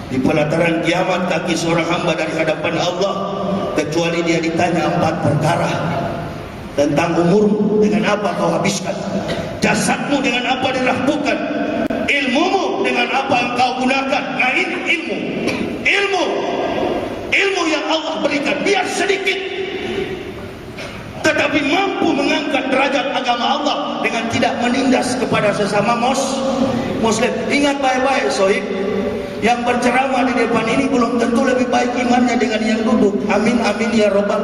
di pelataran kiamat kaki seorang hamba dari hadapan Allah kecuali dia ditanya 4 perkara. Tentang umurmu, dengan apa kau habiskan, jasadmu dengan apa dirampungkan, ilmumu dengan apa engkau gunakan. Nah, ini ilmu yang Allah berikan, biar sedikit tetapi mampu mengangkat derajat agama Allah dengan tidak menindas kepada sesama muslim. Ingat baik-baik sohib, yang berceramah di depan ini belum tentu lebih baik imannya dengan yang duduk. Amin amin ya robbal.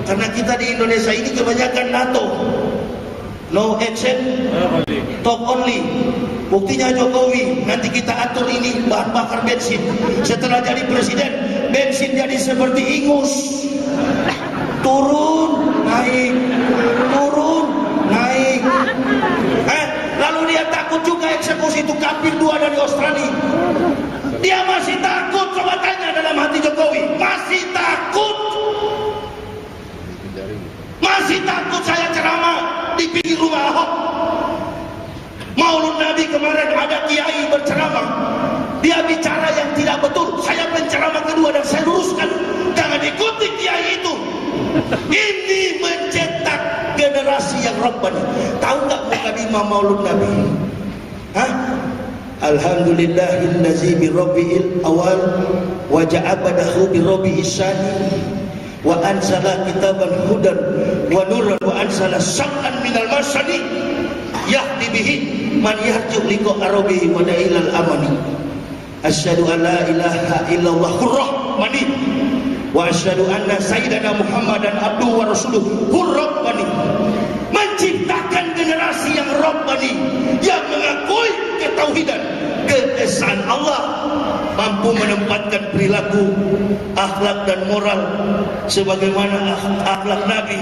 Karena kita di Indonesia ini kebanyakan NATO, no action, talk only. Buktinya Jokowi, nanti kita atur ini bahan bakar bensin. Setelah jadi presiden, bensin jadi seperti ingus, turun naik, turun naik. Lalu dia takut juga eksekusi itu kafir 2 dari Australia. Dia masih takut. Coba tanya dalam hati Jokowi, masih takut. Masih takut saya ceramah di pinggir rumah Ahok. Maulud Nabi kemarin ada kiai berceramah, dia bicara yang tidak betul. Saya penceramah kedua dan saya luruskan, jangan ikuti kiai itu. Ini mencetak generasi yang rabbani. Tahu nggak mukadimah Maulud Nabi? Alhamdulillahillazi bi rabbil awal wa ja'abadahu bi rabbil isani wa ansala kitaban hudan wa nuran wa ansala sab'an minal masani yahdi bihi man yarju liqa arabihi wa da'ilal amani. Asyhadu an la ilaha illallah rahmani wa asyhadu anna sayyidana Muhammadan abduhu wa rasuluhu rabbani. Menciptakan generasi yang rabbani, yang mengakui ketauhidan, keesaan Allah, mampu menempatkan perilaku, akhlak dan moral sebagaimana akhlak Nabi,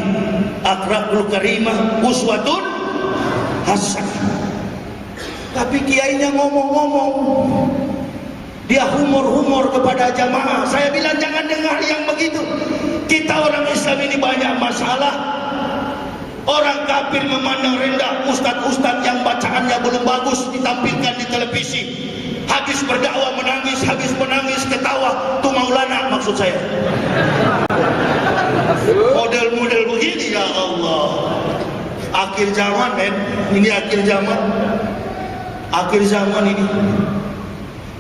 akhlakul karimah, uswatun hasanah. Tapi kiainya ngomong-ngomong, dia humor-humor kepada jamaah. Saya bilang jangan dengar yang begitu. Kita orang Islam ini banyak masalah. Orang kafir memandang rendah ustadz-ustadz yang bacaannya belum bagus ditampilkan di televisi. Habis berdakwah menangis, habis menangis ketawa. Itu Maulana maksud saya. Model-model begini, ya Allah. Akhir zaman, men. Ini akhir zaman. Akhir zaman ini.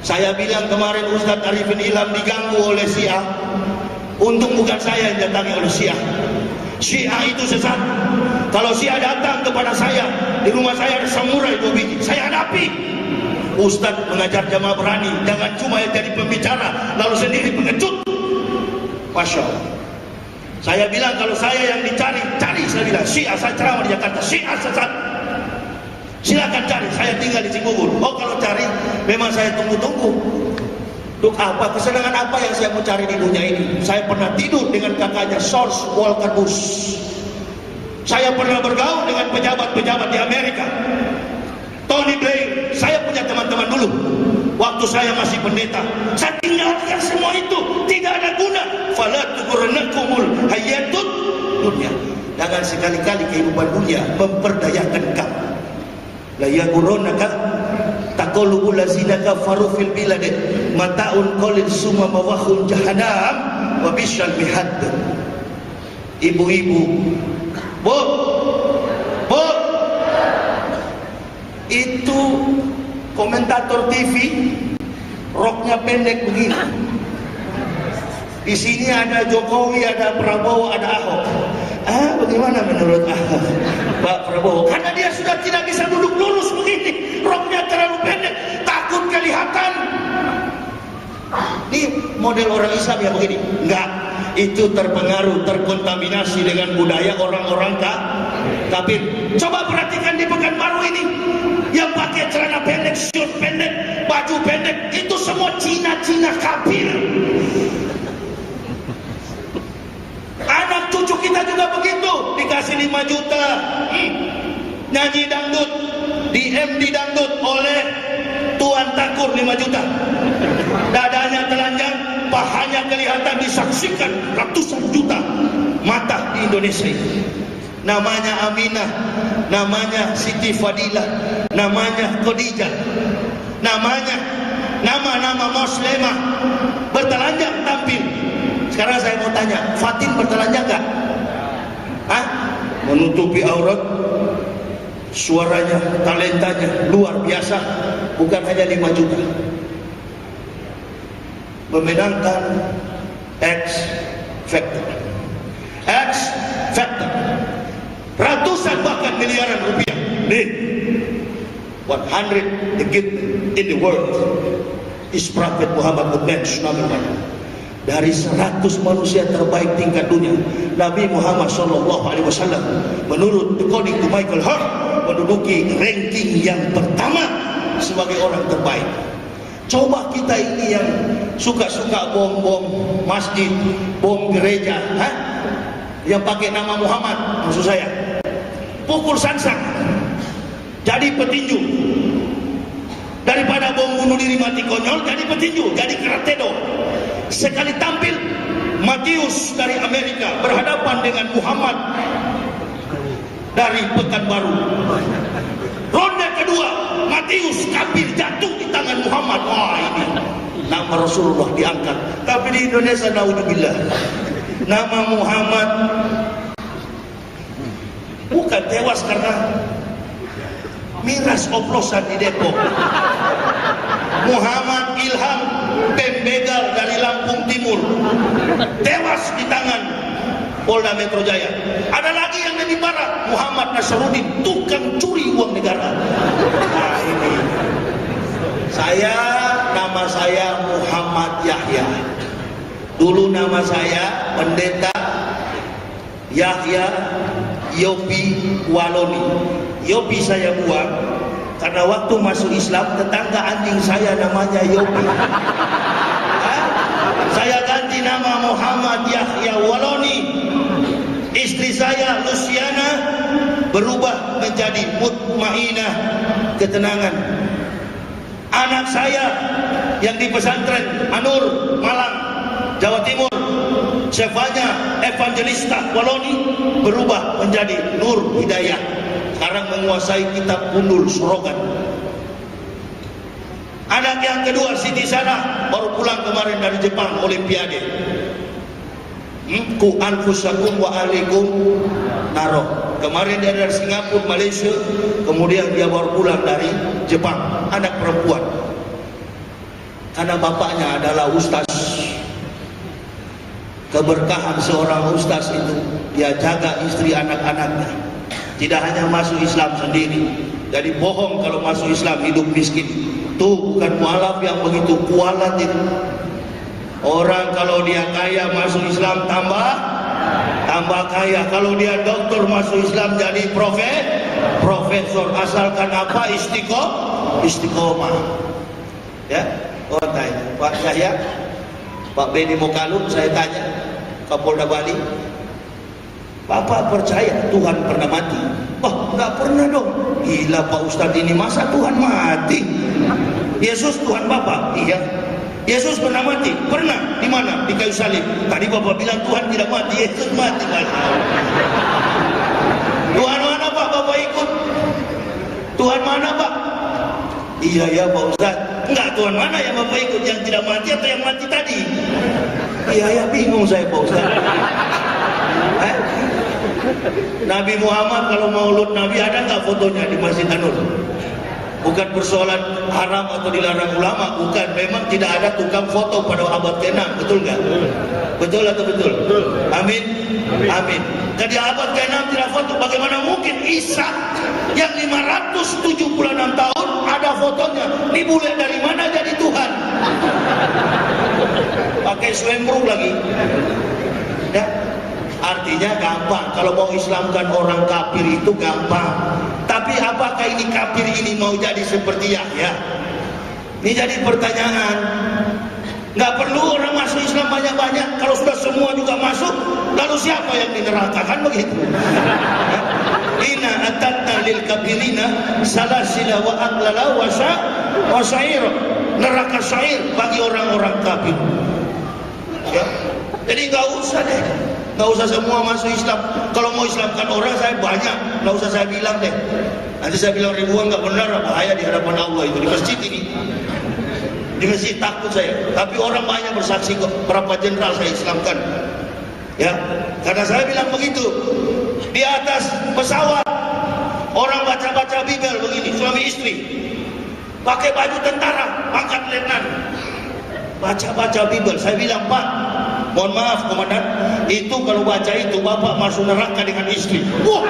Saya bilang kemarin Ustadz Arifin Ilham diganggu oleh Syiah. Untung bukan saya yang datangi oleh Syiah. Syiah itu sesat. Kalau Syiah datang kepada saya, di rumah saya ada samurai 2 biji, saya hadapi. Ustadz mengajar jamaah berani, jangan cuma jadi pembicara lalu sendiri pengecut. Masya Allah. Saya bilang kalau saya yang dicari, cari. Saya bilang Syiah, saya ceramah di Jakarta, Syiah sesat. Silakan cari, saya tinggal di Cibubur. Oh kalau cari, memang saya tunggu-tunggu. Untuk apa? Kesenangan apa yang saya mau cari di dunia ini? Saya pernah tidur dengan kakaknya George Walker Bush. Saya pernah bergaul dengan pejabat-pejabat di Amerika. Tony Blair. Saya punya teman-teman dulu. Waktu saya masih pendeta, saya tinggalkan semua itu. Tidak ada guna. Fala tughurrannakumul hayatud dunya. Jangan sekali-kali kehidupan dunia memperdayakan kamu. La yaghurrannaka taqallubul ladzina kafaru fil bilad mataun qalil summa mawahun jahannam wa bisyal mihad. Ibu-ibu, Bu, itu komentator TV, roknya pendek begini. Di sini ada Jokowi, ada Prabowo, ada Ahok. Bagaimana menurut Ahok, Pak Prabowo? Karena dia sudah tidak bisa duduk lurus begini, roknya terlalu pendek, takut kelihatan. Ini model orang Islam yang begini. Enggak, itu terpengaruh, terkontaminasi dengan budaya orang-orang kafir. Coba perhatikan di Pekanbaru ini, yang pakai celana pendek, short pendek, baju pendek, itu semua Cina-Cina kafir. Anak cucu kita juga begitu, dikasih 5 juta, nyanyi dangdut, di MD dangdut oleh Tuan Takur 5 juta. Dadanya telanjang, pahanya kelihatan, disaksikan ratusan juta mata di Indonesia. Namanya Aminah, namanya Siti Fadilah, namanya Khadijah, namanya nama-nama muslimah bertelanjang tampil. Sekarang saya mau tanya, Fatin bertelanjang enggak? Hah? Menutupi aurat, suaranya, talentanya luar biasa, bukan hanya 5 juta. Memenangkan X Factor, X Factor, ratusan bahkan miliaran rupiah. Nih, 100 the gift in the world is Prophet Muhammad the best number one. Dari 100 manusia terbaik tingkat dunia, Nabi Muhammad SAW menurut according to Michael Hart menduduki ranking yang pertama sebagai orang terbaik. Coba kita ini yang suka-suka bom masjid, bom gereja, yang pakai nama Muhammad, maksud saya pukul sansak jadi petinju, daripada bom bunuh diri mati konyol jadi petinju, jadi karatedo. Sekali tampil, Matius dari Amerika berhadapan dengan Muhammad dari Pekanbaru. Ronde kedua, Matius kafir jatuh di tangan Muhammad. Wah, ini nama Rasulullah diangkat. Tapi di Indonesia, naudzubillah, nama Muhammad bukan tewas karena miras oplosan di Depok. Muhammad Ilham pembegal dari Lampung Timur tewas di tangan Polda Metro Jaya. Ada lagi yang lebih parah, Muhammad Nasruddin, tukang curi uang negara. Nah, ini nama saya Muhammad Yahya. Dulu nama saya Pendeta Yahya Yopi Waloni. Yopi saya buang karena waktu masuk Islam tetangga anjing saya namanya Yopi. Saya ganti nama Muhammad Yahya Waloni. Istri saya Luciana berubah menjadi Mutmainah, ketenangan. Anak saya yang di pesantren Anur Malang, Jawa Timur, Sefanya Evangelista Waloni berubah menjadi Nur Hidayah. Sekarang menguasai kitab Gundul Sorogan. Anak yang kedua Siti Sana baru pulang kemarin dari Jepang, Olimpiade. Ku anfusakum wa alikum naro. Kemarin dia dari Singapura, Malaysia, kemudian dia baru pulang dari Jepang. Anak perempuan. Karena bapaknya adalah ustaz. Keberkahan seorang ustaz itu dia jaga istri anak-anaknya. Tidak hanya masuk Islam sendiri, jadi bohong kalau masuk Islam hidup miskin. Tuh bukan mualaf yang begitu kualat itu. Orang kalau dia kaya masuk Islam tambah kaya. Kalau dia doktor masuk Islam jadi profesor. Asalkan apa? Istiqomah. Ya, tanya Pak Yahya, Pak Beni Mokalun, saya tanya Kapolda Bali, Bapak percaya Tuhan pernah mati? Oh, enggak pernah dong. Gila Pak Ustadz ini, masa Tuhan mati? Yesus Tuhan Bapak? Iya. Yesus pernah mati? Pernah. Di mana? Di kayu salib. Tadi Bapak bilang Tuhan tidak mati, Yesus mati. Tuhan mana Pak Bapak ikut? Tuhan mana Pak? Iya ya Pak Ustadz. Enggak, Tuhan mana yang Bapak ikut? Yang tidak mati atau yang mati tadi? Iya ya, bingung saya Pak Ustadz. Nabi Muhammad kalau maulud Nabi ada nggak fotonya di Masjid An-Nur? Bukan persoalan haram atau dilarang ulama, bukan. Memang tidak ada tukang foto pada abad ke-6, betul nggak? Betul atau betul? Amin. Amin. Jadi abad ke-6 tidak foto. Bagaimana mungkin Isa yang 576 tahun ada fotonya? Ini bule dari mana jadi Tuhan? Pak pakai swembruk lagi. Ya, artinya gampang. Kalau mau Islamkan orang kafir itu gampang. Tapi apakah ini kafir ini mau jadi seperti Yahya? Ini jadi pertanyaan. Nggak perlu orang masuk Islam banyak-banyak. Kalau sudah semua juga masuk, lalu siapa yang di neraka? Kan begitu. Inna atatna lil kafirina salasila wa aglala wa sa'ir. Neraka syair bagi orang-orang kafir. Ya. Jadi nggak usah deh, nggak usah semua masuk Islam. Kalau mau Islamkan orang saya banyak, nggak usah saya bilang deh. Nanti saya bilang ribuan nggak benar, bahaya di hadapan Allah itu di masjid ini. Di masjid takut saya. Tapi orang banyak bersaksi kok, berapa jenderal saya Islamkan. Ya, karena saya bilang begitu. Di atas pesawat orang baca-baca Bible begini, suami istri. Pakai baju tentara, pangkat letnan. Baca-baca Bible. Saya bilang, Pak, mohon maaf komandan, itu kalau baca itu bapak masuk neraka dengan istri. Wah,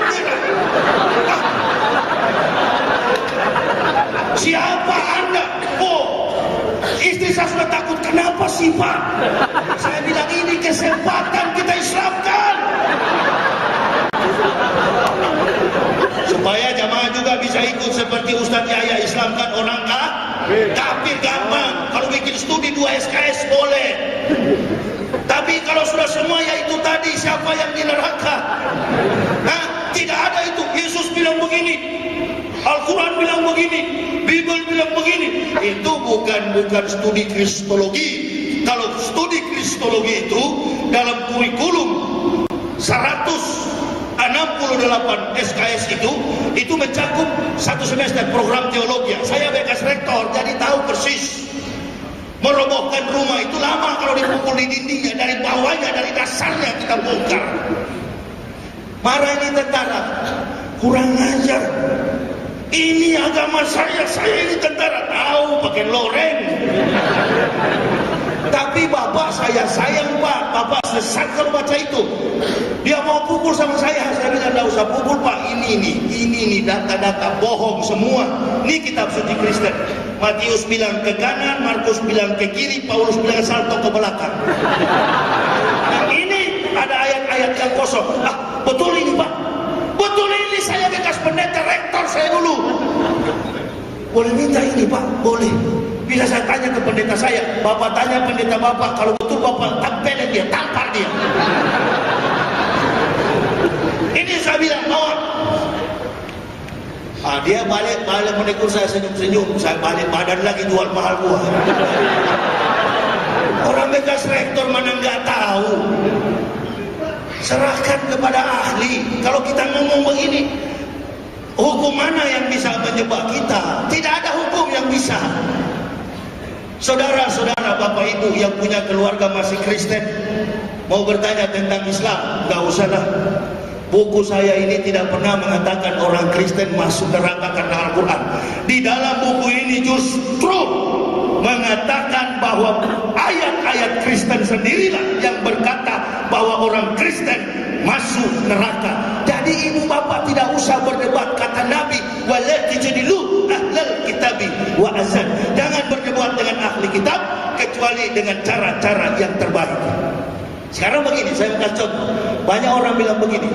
siapa anda? Oh, istri saya sudah takut. Kenapa sih Pak? Saya bilang ini kesempatan kita Islamkan, supaya jamaah juga bisa ikut seperti Ustadz Yahya Islamkan orang kafir. Gampang. Kalau bikin studi 2 SKS boleh. Tapi kalau sudah semua yaitu tadi, siapa yang di neraka? Nah, tidak ada itu. Yesus bilang begini, Al-Quran bilang begini, Bible bilang begini. Itu bukan studi kristologi. Kalau studi kristologi itu dalam kurikulum 168 SKS itu mencakup 1 semester program teologi. Saya bekas rektor, jadi tahu persis. Merobohkan rumah itu lama kalau dipukul di dindingnya, dari bawahnya, dari dasarnya kita bongkar. Marah ini tentara, kurang ajar. Ini agama saya ini tentara, tahu pakai loreng. Tapi bapak saya sayang Pak, bapak sesat kalau baca itu. Dia mau pukul sama saya bilang tidak usah pukul Pak. Ini data-data bohong semua. Ini kitab suci Kristen. Matius bilang ke kanan, Markus bilang ke kiri, Paulus bilang salto ke belakang. Nah, ini ada ayat-ayat yang kosong. Betul ini Pak. Betul ini, saya bekas pendeta rektor saya dulu. Boleh minta ini Pak? Boleh. Bila saya tanya ke pendeta saya, Bapak tanya pendeta Bapak, kalau betul Bapak tampelin dia, tampar dia. Ini saya bilang, bawa. Dia balik menegur saya senyum-senyum. Saya balik badan lagi jual mahal buah. Orang bekas rektor mana nggak tahu. Serahkan kepada ahli. Kalau kita ngomong begini, hukum mana yang bisa menjebak kita? Tidak ada hukum yang bisa. Saudara-saudara, Bapak Ibu yang punya keluarga masih Kristen, mau bertanya tentang Islam, nggak usahlah. Buku saya ini tidak pernah mengatakan orang Kristen masuk neraka karena Al-Quran. Di dalam buku ini justru mengatakan bahwa ayat-ayat Kristen sendirilah yang berkata bahwa orang Kristen masuk neraka. Jadi ibu bapak tidak usah berdebat. Kata Nabi, wala tujadilu ahlal kitabi wa azan. Jangan berdebat dengan ahli kitab kecuali dengan cara-cara yang terbaik. Sekarang begini, saya kasih contoh. Banyak orang bilang begini,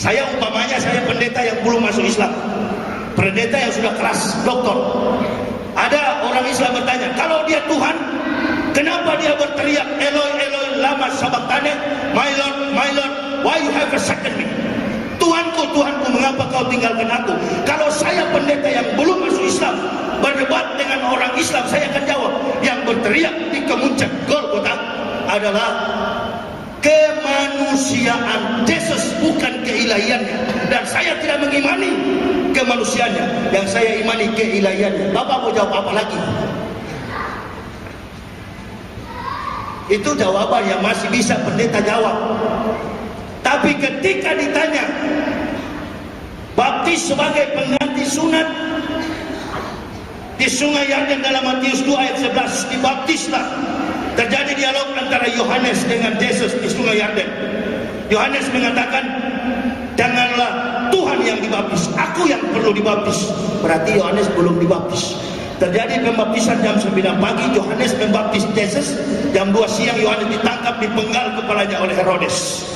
saya umpamanya saya pendeta yang belum masuk Islam, pendeta yang sudah kelas doktor. Ada orang Islam bertanya, kalau dia Tuhan, kenapa dia berteriak Eloi Eloi lama sabachthani, my Lord, why you have forsaken me? Tuhanku, Tuhanku, mengapa kau tinggalkan aku? Kalau saya pendeta yang belum masuk Islam berdebat dengan orang Islam, saya akan jawab, yang berteriak di kemuncak Golgota adalah kemanusiaan Yesus, bukan keilahiannya. Dan saya tidak mengimani kemanusiaannya, yang saya imani keilahiannya. Bapak mau jawab apa lagi? Itu jawaban yang masih bisa pendeta jawab. Tapi ketika ditanya baptis sebagai pengganti sunat di Sungai Yarden dalam Matius 2 ayat 11, dibaptislah. Terjadi dialog antara Yohanes dengan Yesus di Sungai Yarden. Yohanes mengatakan, janganlah Tuhan yang dibaptis, aku yang perlu dibaptis. Berarti Yohanes belum dibaptis. Terjadi pembaptisan jam 9 pagi, Yohanes membaptis Yesus. Jam 2 siang Yohanes ditangkap, dipenggal kepalanya oleh Herodes.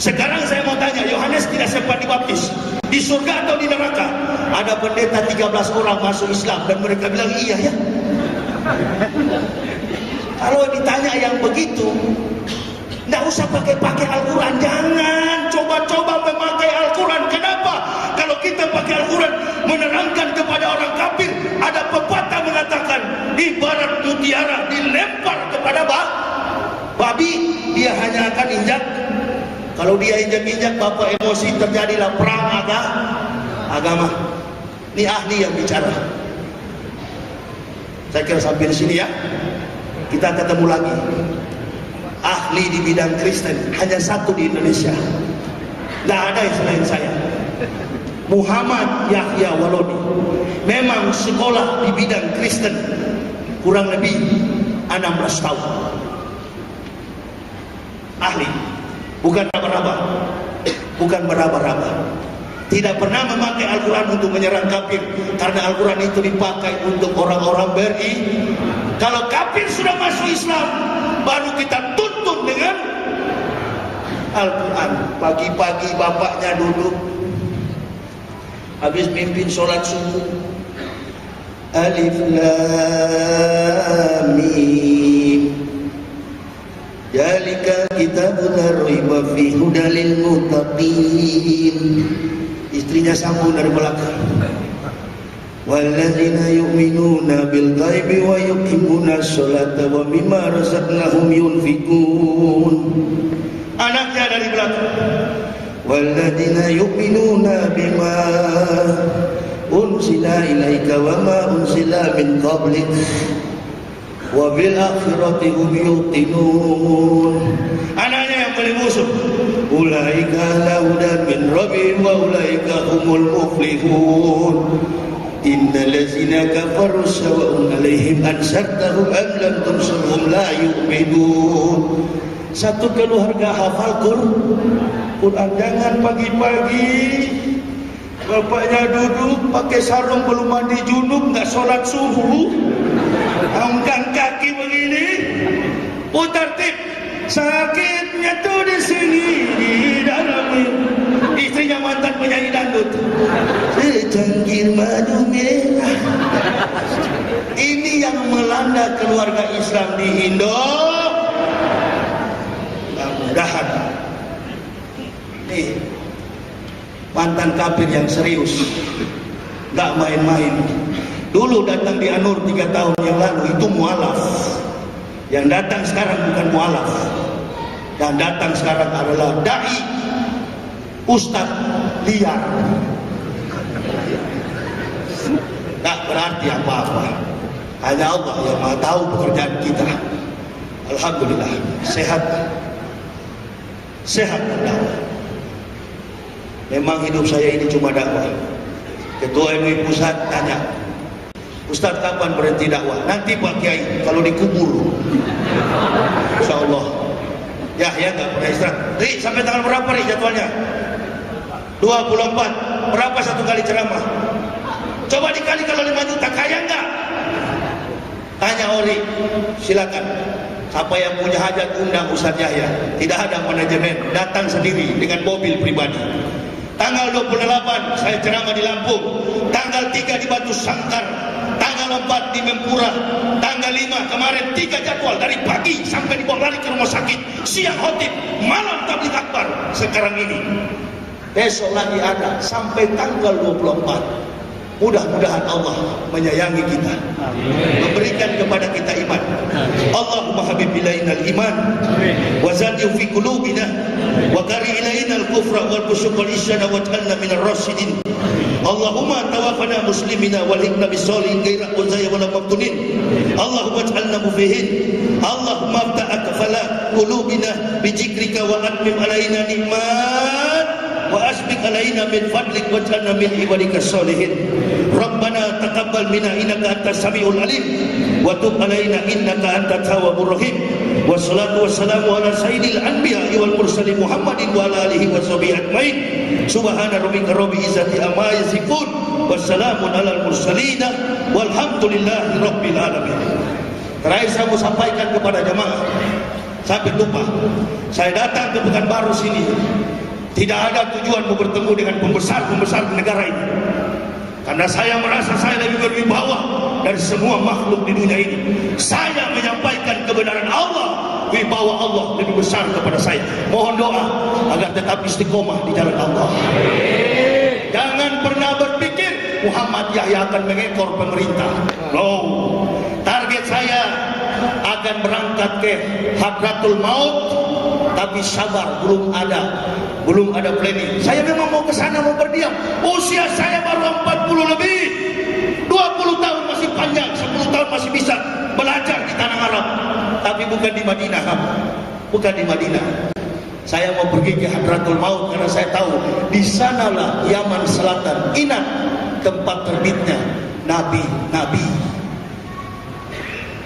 Sekarang saya mau tanya, Yohanes tidak sempat dibaptis di surga atau di neraka? Ada pendeta 13 orang masuk Islam dan mereka bilang iya ya. Kalau ditanya yang begitu, tidak usah pakai Al-Quran. Jangan coba-coba memakai Al-Quran. Kenapa? Kalau kita pakai Al-Quran menerangkan kepada orang kafir, ada pepatah mengatakan ibarat mutiara dilempar kepada babi, dia hanya akan injak. Kalau dia injak-injak, bapak emosi, terjadilah perang agama. Ini ahli yang bicara. Saya kira sampai di sini ya. Kita ketemu lagi. Ahli di bidang Kristen hanya satu di Indonesia. Tidak ada yang selain saya. Muhammad Yahya Walodi. Memang sekolah di bidang Kristen kurang lebih 16 tahun. Ahli. Bukan raba-raba. Bukan beraba-raba. Tidak pernah memakai Al-Quran untuk menyerang kafir, karena Al-Quran itu dipakai untuk orang-orang Kalau kafir sudah masuk Islam, baru kita tuntun dengan Al-Quran. Pagi-pagi bapaknya duduk, habis mimpin sholat subuh, Alif Lam Mim, Zalikal kitabul la raiba fihi hudal lil muttaqin. Istrinya sambung dari belakang, walladzina yu'minuna bil ghaibi wa yuqimuna sholata wa mimma razaqnahum yunfikun. Anaknya dari belakang, walladzina yu'minuna bima unzila ilaika wa ma unzila min qablik wa bil akhirati hum yuqinun. Anaknya yang paling musuh, ulaika ala hudan min rabbihim wa ulaika humul muflihun. Innal ladzina kafaru sawa'un 'alaihim ansartahum am lam tunsurhum la yu'minun. Satu keluarga hafal Quran. Jangan pagi-pagi bapaknya duduk pakai sarung, belum mandi junub, nggak sholat subuh, angkat kaki begini, putar tip, sakitnya tuh di sini di dalam. Istrinya mantan penyanyi dangdut, secangkir madu merah. Ini yang melanda keluarga Islam di Indo. Mudah-mudahan nih mantan kafir yang serius, nggak main-main. Dulu datang di Anur 3 tahun yang lalu itu mualaf. Yang datang sekarang bukan mualaf. Yang datang sekarang adalah dai, ustaz liar. Nggak berarti apa-apa. Hanya Allah yang Maha tahu pekerjaan kita. Alhamdulillah sehat. Sehat dakwah. Memang hidup saya ini cuma dakwah. Ketua MUI pusat tanya, Ustaz kapan berhenti dakwah? Nanti Pak Kiai kalau dikubur. Insya Allah. Ya nggak pernah istirahat. Ri, sampai tanggal berapa Ri jadwalnya? 24. Berapa satu kali ceramah? Coba dikali kalau 5 juta, kaya nggak? Tanya Ori, silakan. Siapa yang punya hajat undang Ustaz Yahya. Tidak ada manajemen, datang sendiri dengan mobil pribadi. Tanggal 28 saya ceramah di Lampung, tanggal 3 di Batu Sangkar, tanggal 4 di Mempura, tanggal 5 kemarin 3 jadwal dari pagi sampai dibawa lari ke rumah sakit, siang khotib, malam tabligh akbar. Sekarang ini besok lagi ada sampai tanggal 24. Mudah-mudahan Allah menyayangi kita, memberikan kepada kita iman. Allahumma habib ilainal iman wa zadi fi qulubina wa kari ilainal kufra wal fusuq wal isyan waj'alna minar rasyidin. Allahumma tawaffana muslimina wal hikna bisalihin ghairu uzayya wala maftunin. Allahumma ij'alna mufihin. Allahumma aftah akfala qulubina bi dzikrika wa atmim alaina nikmat wa asbiq alaina min fadlik waj'alna min ibadika sholihin. Rabbana taqabbal minna innaka antas samiul alim wa tub alaina innaka antat tawwabur rahim wassalatu wassalamu ala sayyidil anbiya wal mursalin Muhammadin wa ala alihi washabihi ajmain. Subhana rabbika rabbil izzati amma yasifun, wassalamun alal mursalin, walhamdulillahi rabbil alamin. Terakhir saya mau sampaikan kepada jemaah, sampai lupa, saya datang ke Pekanbaru sini tidak ada tujuan mau bertemu dengan pembesar-pembesar negara ini, karena saya merasa saya lebih berwibawa dari semua makhluk di dunia ini. Saya menyampaikan kebenaran Allah, wibawa Allah lebih besar kepada saya. Mohon doa agar tetap istiqomah di jalan Allah. Jangan pernah berpikir Muhammad Yahya akan mengekor pemerintah. No, target saya akan berangkat ke Hadratul Maut, tapi sabar, belum ada planning. Saya memang mau ke sana, mau berdiam. Usia saya baru 40 lebih. 20 tahun masih panjang, 10 tahun masih bisa belajar di tanah Arab, tapi bukan di Madinah. Bukan di Madinah. Saya mau pergi ke Hadratul Maut karena saya tahu di sanalah Yaman Selatan, ingat tempat terbitnya nabi-nabi.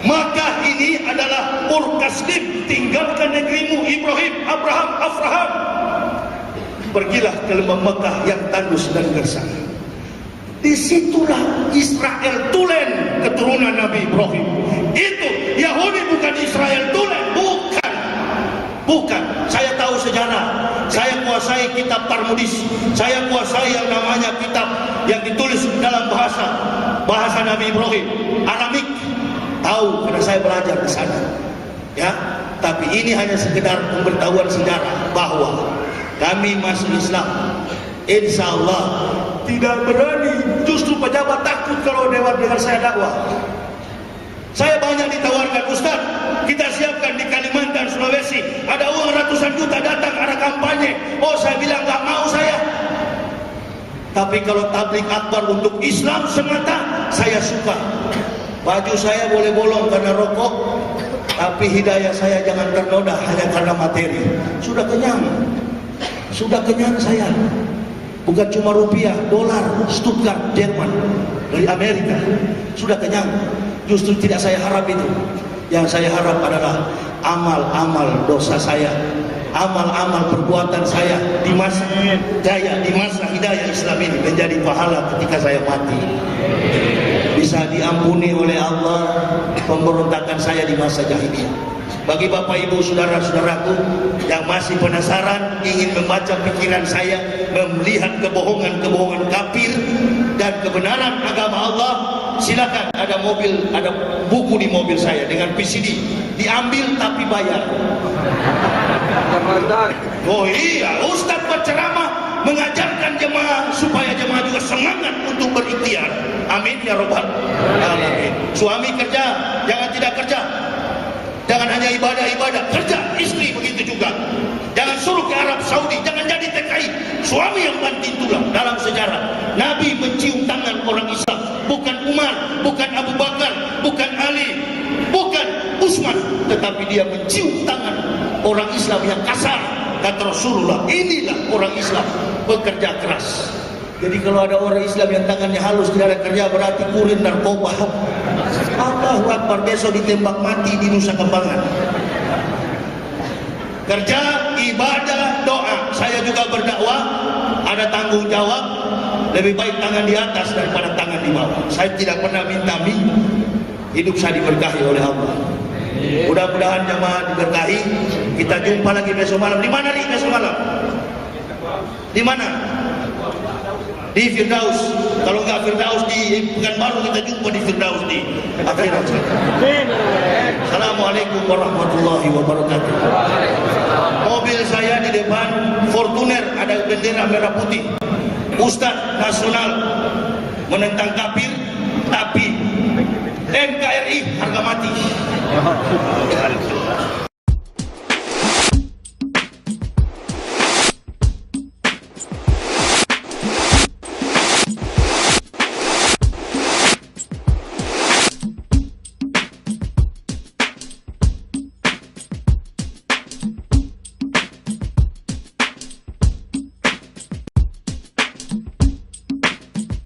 Makkah ini adalah Urkaslim, tinggalkan negerimu Ibrahim, Abraham. Pergilah ke lembah Makkah yang tandus dan gersang. Disitulah Israel Tulen, keturunan Nabi Ibrahim. Itu Yahudi bukan Israel Tulen, bukan. Saya tahu sejarah. Saya kuasai kitab Talmudis. Saya kuasai yang namanya kitab yang ditulis dalam bahasa Nabi Ibrahim, Aramik. Tahu karena saya belajar di sana. Ya, tapi ini hanya sekedar pemberitahuan sejarah bahwa kami masuk Islam. Insya Allah tidak berani. Justru pejabat takut kalau dengar saya dakwah. Saya banyak ditawarkan, Ustaz, kita siapkan di Kalimantan, Sulawesi, ada uang ratusan juta datang, ada kampanye. Oh, saya bilang nggak mau saya. Tapi kalau tabligh akbar untuk Islam semata, saya suka. Baju saya boleh bolong karena rokok, tapi hidayah saya jangan ternoda hanya karena materi. Sudah kenyang saya. Bukan cuma rupiah, dolar, Stuttgart, Jerman, dari Amerika. Sudah kenyang. Justru tidak saya harap itu. Yang saya harap adalah amal-amal dosa saya, amal-amal perbuatan saya di masa hidayah Islam ini menjadi pahala ketika saya mati. Bisa diampuni oleh Allah pemberontakan saya di masa jahiliyah. Bagi Bapak Ibu saudara-saudaraku yang masih penasaran, ingin membaca pikiran saya, melihat kebohongan-kebohongan kafir dan kebenaran agama Allah, silakan. Ada buku di mobil saya dengan PCD, diambil tapi bayar. Oh iya, Ustaz berceramah mengajarkan jemaah supaya jemaah juga semangat untuk berikhtiar. Amin ya robbal alamin. Suami kerja, jangan tidak kerja. Jangan hanya ibadah, kerja, istri begitu juga. Jangan suruh ke Arab Saudi, jangan jadi TKI. Suami yang banting tulang. Dalam sejarah, Nabi mencium tangan orang Islam, bukan Umar, bukan Abu Bakar, bukan Ali, bukan Utsman, tetapi dia mencium tangan orang Islam yang kasar. Kata Rasulullah, inilah orang Islam, bekerja keras. Jadi kalau ada orang Islam yang tangannya halus tidak ada kerja, berarti kurir narkoba. Allahu Akbar, besok ditembak mati di Nusa Kambangan. Kerja, ibadah, doa. Saya juga berdakwah, ada tanggung jawab. Lebih baik tangan di atas daripada tangan di bawah. Saya tidak pernah minta hidup saya diberkahi oleh Allah. Mudah-mudahan jemaah diberkahi. Kita jumpa lagi besok malam. Di mana nih besok malam? Di mana? Di Firdaus. Kalau nggak Firdaus di Pekanbaru, kita jumpa di Firdaus di akhirat. Assalamualaikum warahmatullahi wabarakatuh. Mobil saya di depan Fortuner ada bendera merah putih. Ustadz nasional menentang kafir, tapi NKRI harga mati.